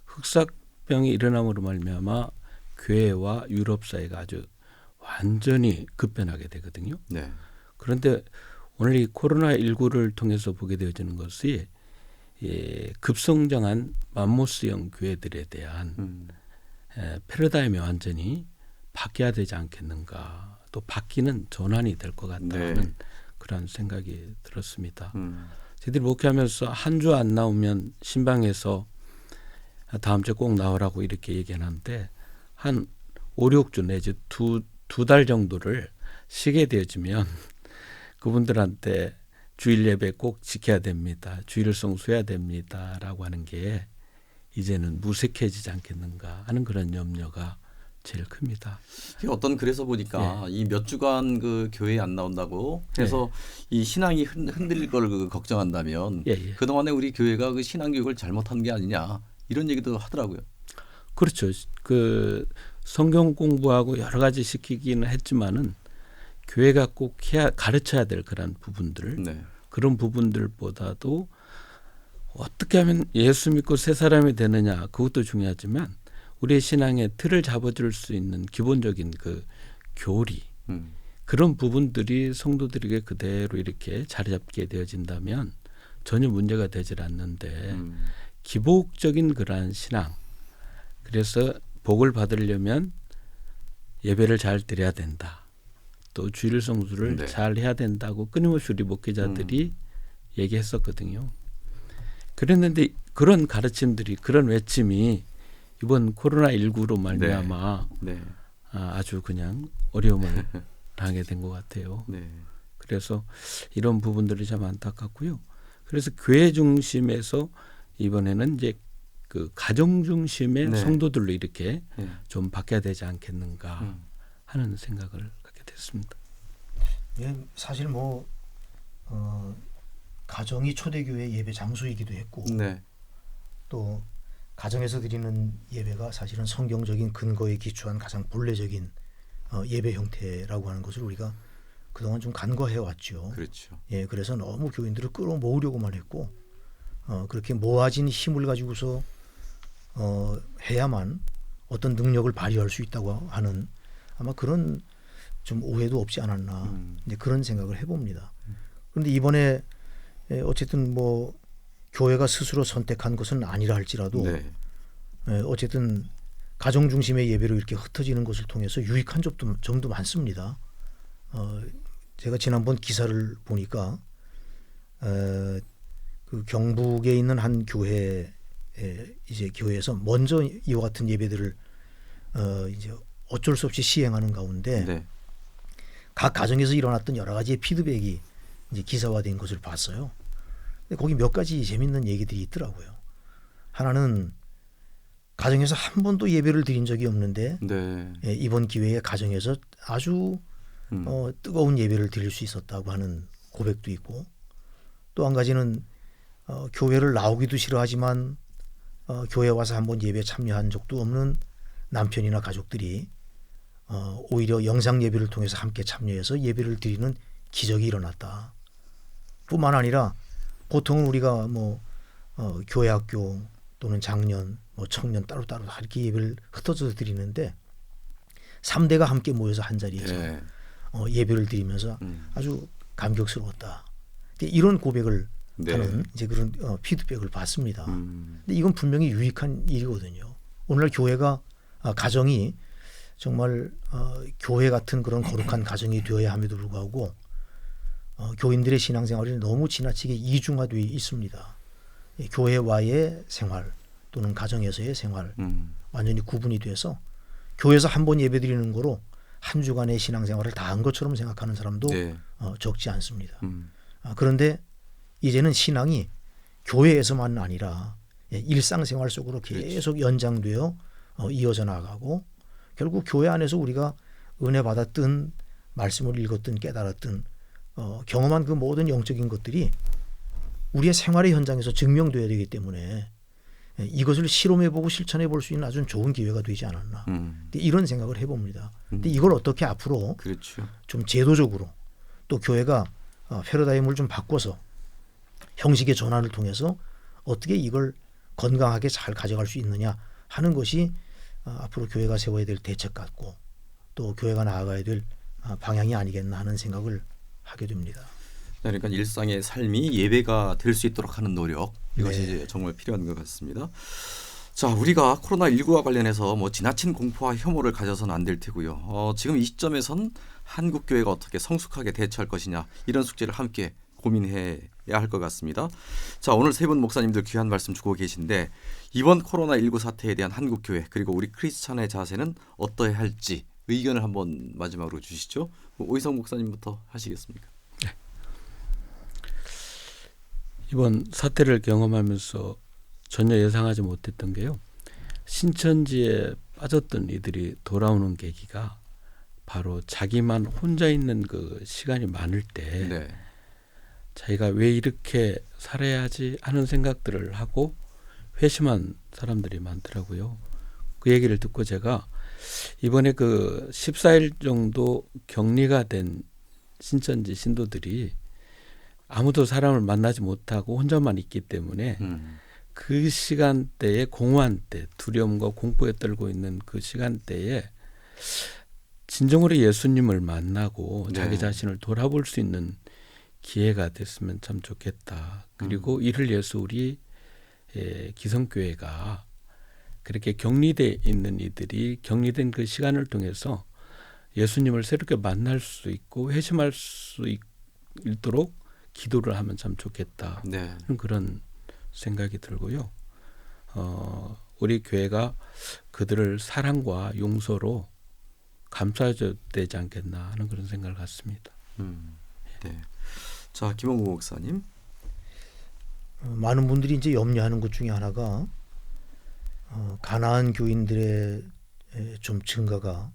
흑사병이 일어남으로 말미암아 교회와 유럽 사회가 아주 완전히 급변하게 되거든요. 네. 그런데 오늘 이 코로나19를 통해서 보게 되어지는 것이 급성장한 맘모스형 교회들에 대한 패러다임이 완전히 바뀌어야 되지 않겠는가. 또 바뀌는 전환이 될 것 같다는 네. 그런 생각이 들었습니다. 저희들이 목회하면서 한 주 안 나오면 신방에서 다음 주에 꼭 나오라고 이렇게 얘기하는데 한 5, 6주 내지 두 달 정도를 쉬게 되어지면 그분들한테 주일 예배 꼭 지켜야 됩니다. 주일을 성수해야 됩니다라고 하는 게 이제는 무색해지지 않겠는가 하는 그런 염려가 제일 큽니다. 어떤 글에서 보니까 이 몇 주간 그 교회에 안 나온다고 해서 이 신앙이 흔들릴 걸 그 걱정한다면 그동안에 우리 교회가 그 신앙 교육을 잘못한 게 아니냐 이런 얘기도 하더라고요. 그렇죠. 그 성경 공부하고 여러 가지 시키기는 했지만은 교회가 꼭 가르쳐야 될 그런 부분들, 그런 부분들보다도 어떻게 하면 예수 믿고 새 사람이 되느냐 그것도 중요하지만 우리의 신앙의 틀을 잡아줄 수 있는 기본적인 그 교리 그런 부분들이 성도들에게 그대로 이렇게 자리 잡게 되어진다면 전혀 문제가 되질 않는데 기복적인 그러한 신앙 그래서 복을 받으려면 예배를 잘 드려야 된다. 또 주일 성수를 잘 해야 된다고 끊임없이 우리 목회자들이 얘기했었거든요. 그랬는데 그런 가르침들이 그런 외침이 이번 코로나19로 말미암아 아주 그냥 어려움을 당하게 된 것 같아요. 그래서 이런 부분들이 참 안타깝고요. 그래서 교회 중심에서 이번에는 이제 그 가정 중심의 성도들로 이렇게 좀 바뀌어야 되지 않겠는가 하는 생각을 갖게 됐습니다. 예, 사실 뭐 가정이 초대교회 예배 장소이기도 했고 또 가정에서 드리는 예배가 사실은 성경적인 근거에 기초한 가장 본래적인 예배 형태라고 하는 것을 우리가 그동안 좀 간과해 왔죠. 그렇죠. 예, 그래서 너무 교인들을 끌어모으려고만 했고 그렇게 모아진 힘을 가지고서 해야만 어떤 능력을 발휘할 수 있다고 하는 아마 그런 좀 오해도 없지 않았나 이제 그런 생각을 해봅니다. 그런데 이번에 어쨌든 뭐 교회가 스스로 선택한 것은 아니라 할지라도 어쨌든 가정 중심의 예배로 이렇게 흩어지는 것을 통해서 유익한 점도 많습니다. 제가 지난번 기사를 보니까 그 경북에 있는 한 교회 이제 교회에서 먼저 이와 같은 예배들을 이제 어쩔 수 없이 시행하는 가운데 각 가정에서 일어났던 여러 가지의 피드백이 이제 기사화된 것을 봤어요. 근데 거기 몇 가지 재밌는 얘기들이 있더라고요. 하나는 가정에서 한 번도 예배를 드린 적이 없는데 이번 기회에 가정에서 아주 뜨거운 예배를 드릴 수 있었다고 하는 고백도 있고 또 한 가지는 교회를 나오기도 싫어하지만 교회 와서 한번 예배에 참여한 적도 없는 남편이나 가족들이 오히려 영상 예배를 통해서 함께 참여해서 예배를 드리는 기적이 일어났다. 뿐만 아니라 보통은 우리가 뭐 교회 학교 또는 장년, 뭐 청년 따로따로 이렇게 예배를 흩어져서 드리는데 3대가 함께 모여서 한 자리에서 예배를 드리면서 아주 감격스러웠다. 이런 고백을 하는 이제 그런 피드백을 받습니다. 근데 이건 분명히 유익한 일이거든요. 오늘날 교회가 가정이 정말 교회 같은 그런 거룩한 가정이 되어야 함에도 불구하고 교인들의 신앙생활이 너무 지나치게 이중화되어 있습니다. 교회와의 생활 또는 가정에서의 생활 완전히 구분이 돼서 교회에서 한 번 예배드리는 거로 한 주간의 신앙생활을 다 한 것처럼 생각하는 사람도 적지 않습니다. 그런데 이제는 신앙이 교회에서만 아니라 일상생활 속으로 계속 연장되어 이어져 나가고 결국 교회 안에서 우리가 은혜 받았든 말씀을 읽었든 깨달았든 경험한 그 모든 영적인 것들이 우리의 생활의 현장에서 증명되어야 되기 때문에 이것을 실험해보고 실천해볼 수 있는 아주 좋은 기회가 되지 않았나 이런 생각을 해봅니다. 근데 이걸 어떻게 앞으로 그렇죠. 좀 제도적으로 또 교회가 패러다임을 좀 바꿔서 형식의 전환을 통해서 어떻게 이걸 건강하게 잘 가져갈 수 있느냐 하는 것이 앞으로 교회가 세워야 될 대책 같고 또 교회가 나아가야 될 방향이 아니겠나 하는 생각을 하게 됩니다. 그러니까 일상의 삶이 예배가 될 수 있도록 하는 노력 이것이 네. 정말 필요한 것 같습니다. 자, 우리가 코로나19와 관련해서 뭐 지나친 공포와 혐오를 가져서는 안 될 테고요. 지금 이 시점에선 한국 교회가 어떻게 성숙하게 대처할 것이냐 이런 숙제를 함께 고민해야 할 것 같습니다. 자, 오늘 세 분 목사님들 귀한 말씀 주고 계신데 이번 코로나19 사태에 대한 한국 교회 그리고 우리 크리스찬의 자세는 어떠해야 할지 의견을 한번 마지막으로 주시죠. 오희성 목사님부터 하시겠습니까? 이번 사태를 경험하면서 전혀 예상하지 못했던 게요. 신천지에 빠졌던 이들이 돌아오는 계기가 바로 자기만 혼자 있는 그 시간이 많을 때 네. 자기가 왜 이렇게 살아야지 하는 생각들을 하고 회심한 사람들이 많더라고요. 그 얘기를 듣고 제가 이번에 그 14일 정도 격리가 된 신천지 신도들이 아무도 사람을 만나지 못하고 혼자만 있기 때문에 그 시간대에 공허한 때 두려움과 공포에 떨고 있는 그 시간대에 진정으로 예수님을 만나고 네. 자기 자신을 돌아볼 수 있는 기회가 됐으면 참 좋겠다. 그리고 이를 위해서 우리 기성교회가 그렇게 격리돼 있는 이들이 격리된 그 시간을 통해서 예수님을 새롭게 만날 수 있고 회심할 수 있도록 기도를 하면 참 좋겠다. 네. 그런 생각이 들고요. 우리 교회가 그들을 사랑과 용서로 감싸줘야 되지 않겠나 하는 그런 생각을 갖습니다. 네. 자, 김홍구 목사님. 많은 분들이 이제 염려하는 것 중에 하나가 가나안 교인들의 좀 증가가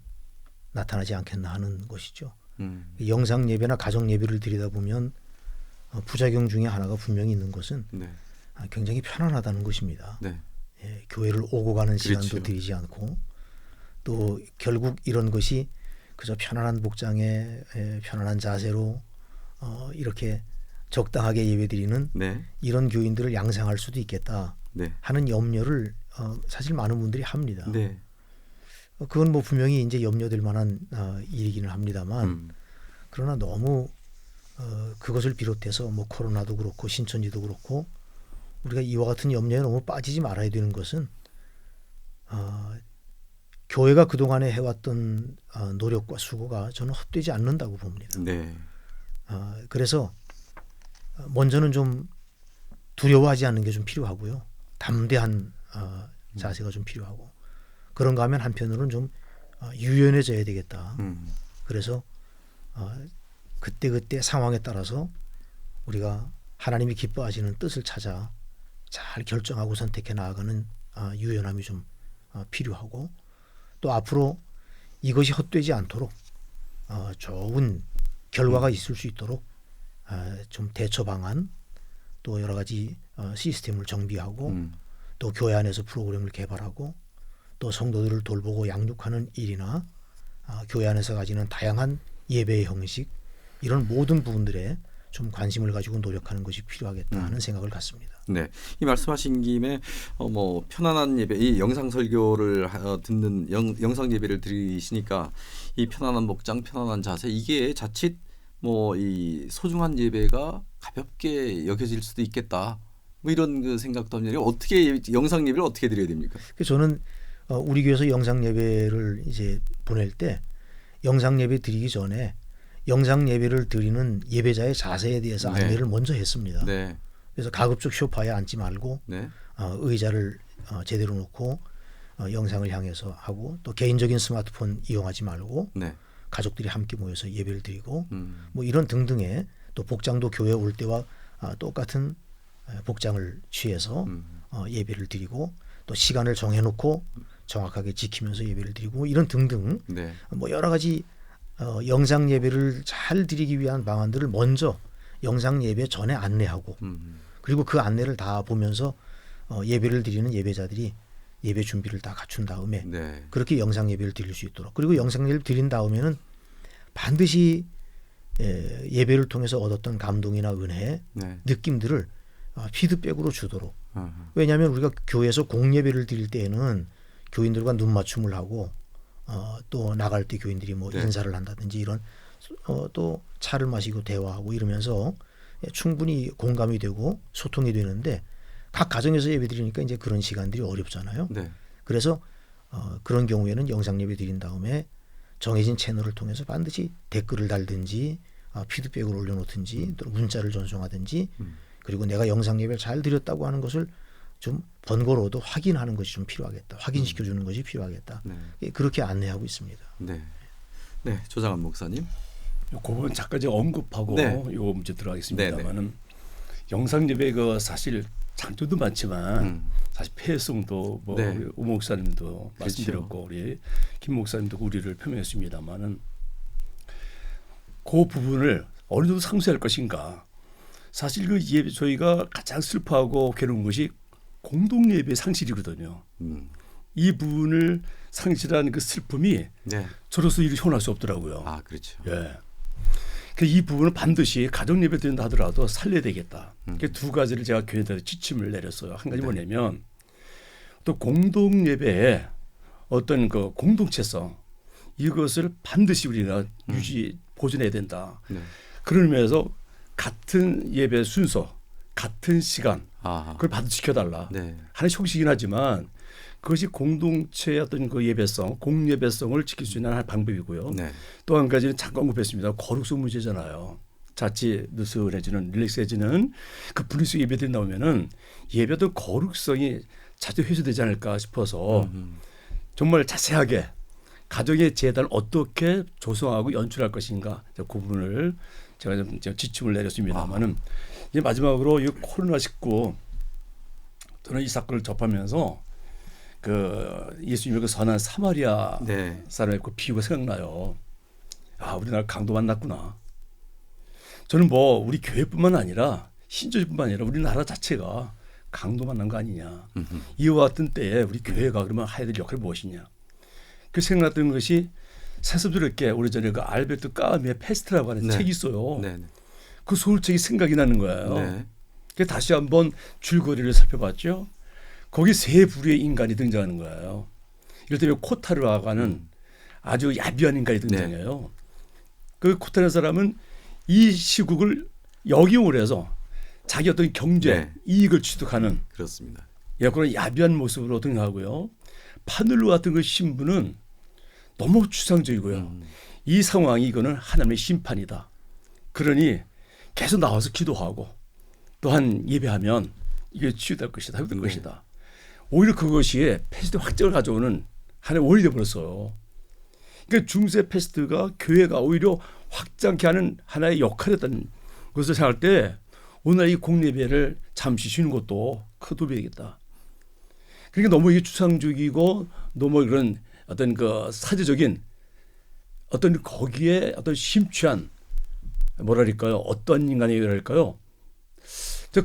나타나지 않겠나 하는 것이죠. 영상 예배나 가정 예배를 드리다 보면 부작용 중에 하나가 분명히 있는 것은 네. 굉장히 편안하다는 것입니다. 네. 교회를 오고 가는 시간도 그렇죠. 들이지 않고 또 결국 이런 것이 그저 편안한 복장에 편안한 자세로 이렇게 적당하게 예배드리는 네. 이런 교인들을 양상할 수도 있겠다 네. 하는 염려를 사실 많은 분들이 합니다. 네. 그건 뭐 분명히 이제 염려될 만한 일이기는 합니다만 그러나 너무 그것을 비롯해서 뭐 코로나도 그렇고 신천지도 그렇고 우리가 이와 같은 염려에 너무 빠지지 말아야 되는 것은 교회가 그동안에 해왔던 노력과 수고가 저는 헛되지 않는다고 봅니다. 네. 그래서 먼저는 좀 두려워하지 않는 게 좀 필요하고요. 담대한 자세가 좀 필요하고 그런가 하면 한편으로는 좀 유연해져야 되겠다. 그래서 그때그때 상황에 따라서 우리가 하나님이 기뻐하시는 뜻을 찾아 잘 결정하고 선택해 나아가는 유연함이 좀 필요하고 또 앞으로 이것이 헛되지 않도록 좋은 결과가 있을 수 있도록 좀 대처 방안 또 여러 가지 시스템을 정비하고 또 교회 안에서 프로그램을 개발하고 또 성도들을 돌보고 양육하는 일이나 교회 안에서 가지는 다양한 예배의 형식 이런 모든 부분들에 좀 관심을 가지고 노력하는 것이 필요하겠다 하는 생각을 갖습니다. 네, 이 말씀하신 김에 뭐 편안한 예배, 이 영상 설교를 듣는 영상 예배를 드리시니까 이 편안한 복장, 편안한 자세 이게 자칫 뭐 이 소중한 예배가 가볍게 여겨질 수도 있겠다. 뭐 이런 그 생각도 합니다. 어떻게 영상 예배를 어떻게 드려야 됩니까? 그래서 저는 우리 교회에서 영상 예배를 이제 보낼 때 영상 예배 드리기 전에 영상 예배를 드리는 예배자의 자세에 대해서 네. 안내를 먼저 했습니다. 네. 그래서 가급적 소파에 앉지 말고 네. 의자를 제대로 놓고 영상을 향해서 하고 또 개인적인 스마트폰 이용하지 말고 네. 가족들이 함께 모여서 예배를 드리고 뭐 이런 등등의 또 복장도 교회 올 때와 똑같은 복장을 취해서 예배를 드리고 또 시간을 정해놓고 정확하게 지키면서 예배를 드리고 이런 등등 네. 뭐 여러 가지 영상 예배를 잘 드리기 위한 방안들을 먼저 영상 예배 전에 안내하고 그리고 그 안내를 다 보면서 예배를 드리는 예배자들이 예배 준비를 다 갖춘 다음에 네. 그렇게 영상 예배를 드릴 수 있도록, 그리고 영상 예배를 드린 다음에는 반드시 예배를 통해서 얻었던 감동이나 은혜, 네. 느낌들을 피드백으로 주도록. 어허. 왜냐하면 우리가 교회에서 공예배를 드릴 때에는 교인들과 눈 맞춤을 하고 또 나갈 때 교인들이 뭐 네. 인사를 한다든지 이런 또 차를 마시고 대화하고 이러면서 충분히 공감이 되고 소통이 되는데, 각 가정에서 예배 드리니까 이제 그런 시간들이 어렵잖아요. 네. 그래서 그런 경우에는 영상 예배 드린 다음에 정해진 채널을 통해서 반드시 댓글을 달든지 피드백을 올려놓든지 또 문자를 전송하든지, 그리고 내가 영상 예배를 잘 드렸다고 하는 것을 좀 번거로워도 확인하는 것이 좀 필요하겠다. 확인시켜주는 것이 필요하겠다. 네. 그렇게 안내하고 있습니다. 네. 네. 조장한 목사님. 그 부분 잠깐 제가 언급하고 네. 요 문제 들어가겠습니다만은 영상 예배 그 사실 장점도 많지만 사실 폐해성도 뭐 네. 우리 우 목사님도 그렇죠. 말씀드렸고 우리 김 목사님도 우리를 표명했습니다만은 그 부분을 어느 정도 상쇄할 것인가. 사실 그 예배 저희가 가장 슬퍼하고 괴로운 것이 공동 예배 상실이거든요. 이 부분을 상실한 그 슬픔이 네. 저로서 이를 표현할 수 없더라고요. 아, 그렇죠. 예. 그 이 부분을 반드시 가정 예배 드린다 하더라도 살려야 되겠다. 그 두 가지를 제가 교회들한테 지침을 내렸어요. 한 가지 네. 뭐냐면 또 공동 예배의 어떤 그 공동체성, 이것을 반드시 우리가 유지 보존해야 된다. 네. 그런 의미에서 같은 예배 순서, 같은 시간 아. 그걸 반드시 지켜달라. 네. 하나의 형식이긴 하지만 그것이 공동체의 어떤 그 예배성, 공예배성을 지킬 수 있는 하나의 방법이고요. 네. 또 한 가지는 잠깐 언급했습니다. 거룩성 문제잖아요. 자칫 느슨해지는, 릴렉스해지는 그 분리수 예배들이 나오면은 예배도 거룩성이 자주 회수되지 않을까 싶어서 정말 자세하게 가정의 재단을 어떻게 조성하고 연출할 것인가, 그 부분을 제가 좀 지침을 내렸습니다만은 이제 마지막으로 이 코로나19 저는 이 사건을 접하면서 그 예수님의 그 선한 사마리아 네. 사람의 그 비유가 생각나요. 아, 우리나라 강도 만났구나. 저는 뭐 우리 교회뿐만 아니라 신조지뿐만 아니라 우리나라 자체가 강도 만난 거 아니냐. 이와 같은 때에 우리 교회가 그러면 해야 될 역할이 무엇이냐. 그 생각났던 것이 새삼스럽게 오래전에 그 알베르토 까미의 페스트라고 하는 네. 책이 있어요. 네. 네. 그 소설책이 생각이 나는 거예요. 네. 그래서 다시 한번 줄거리를 살펴봤죠. 거기 세 부류의 인간이 등장하는 거예요. 이럴 때면 코타르라고 하는 아주 야비한 인간이 등장해요. 그 코타르 사람은 이 시국을 역용을 해서 자기 어떤 경제 네. 이익을 취득하는 그렇습니다. 그런 야비한 모습으로 등장하고요. 파늘루 같은 그 신부는 너무 추상적이고요. 이 상황이 이거는 하나님의 심판이다. 그러니 계속 나와서 기도하고 또한 예배하면 이게 치유될 것이다. 회복될 네. 것이다. 오히려 그것이 패스트 확정을 가져오는 하나의 원리 되어버렸어요. 그러니까 중세 패스트가 교회가 오히려 확장케 하는 하나의 역할이었다는 것을 생각할 때 오늘 이 공예배를 잠시 쉬는 것도 큰 도움이 되겠다. 그러니까 너무 이게 추상적이고 너무 그런 어떤 그 사제적인 어떤 거기에 어떤 심취한 뭐랄까요, 어떤 인간이랄까요.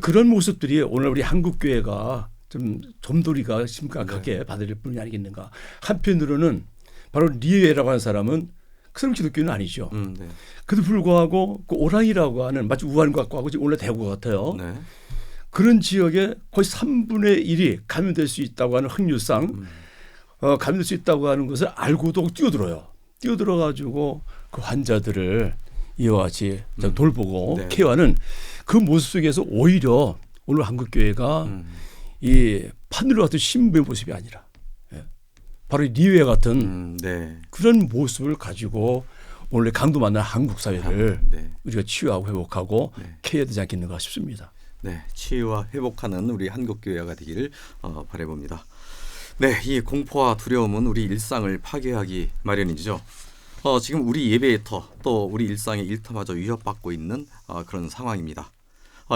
그런 모습들이 오늘 우리 한국 교회가 좀 우리가 심각하게 받아들일 뿐이 아니겠는가. 한편으로는 바로 리에라고 하는 사람은 그 사람 기독교는 아니죠. 네. 그래도 불구하고 그 오랑이라고 하는 마치 우한과 하고 지금 원래 대구 같아요. 네. 그런 지역에 거의 3분의 1이 감염될 수 있다고 하는 확률상 감염될 수 있다고 하는 것을 알고도 뛰어들어요. 뛰어들어 가지고 그 환자들을 이와 같이 돌보고 네. 케어하는 그 모습 속에서 오히려 오늘 한국 교회가 이 파늘로 같은 신부의 모습이 아니라 바로 리웨 같은 네. 그런 모습을 가지고 오늘 강도 만난 한국 사회를 네. 우리가 치유하고 회복하고 네. 케어해야 되지 않겠는가 싶습니다. 네, 치유와 회복하는 우리 한국 교회가 되기를 바라봅니다. 네, 이 공포와 두려움은 우리 일상을 파괴하기 마련이죠. 지금 우리 예배의 터, 또 우리 일상의 일터마저 위협받고 있는 그런 상황입니다.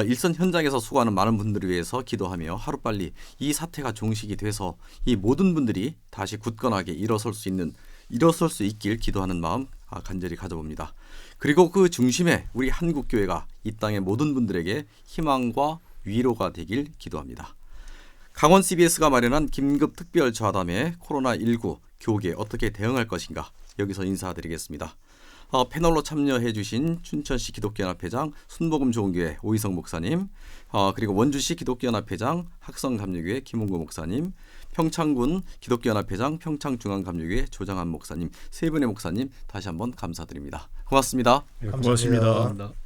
일선 현장에서 수고하는 많은 분들을 위해서 기도하며 하루빨리 이 사태가 종식이 돼서 이 모든 분들이 다시 굳건하게 일어설 수 있길 기도하는 마음 간절히 가져봅니다. 그리고 그 중심에 우리 한국 교회가 이 땅의 모든 분들에게 희망과 위로가 되길 기도합니다. 강원 CBS가 마련한 긴급 특별 좌담회 코로나19 교계 어떻게 대응할 것인가 여기서 인사드리겠습니다. 패널로 참여해 주신 춘천시 기독교연합회장 순복음좋은교회 오희성 목사님, 그리고 원주시 기독교연합회장 학성감리교회 김홍구 목사님, 평창군 기독교연합회장 평창중앙감리교회 조장한 목사님 세 분의 목사님 다시 한번 감사드립니다. 고맙습니다. 고맙습니다. 감사합니다.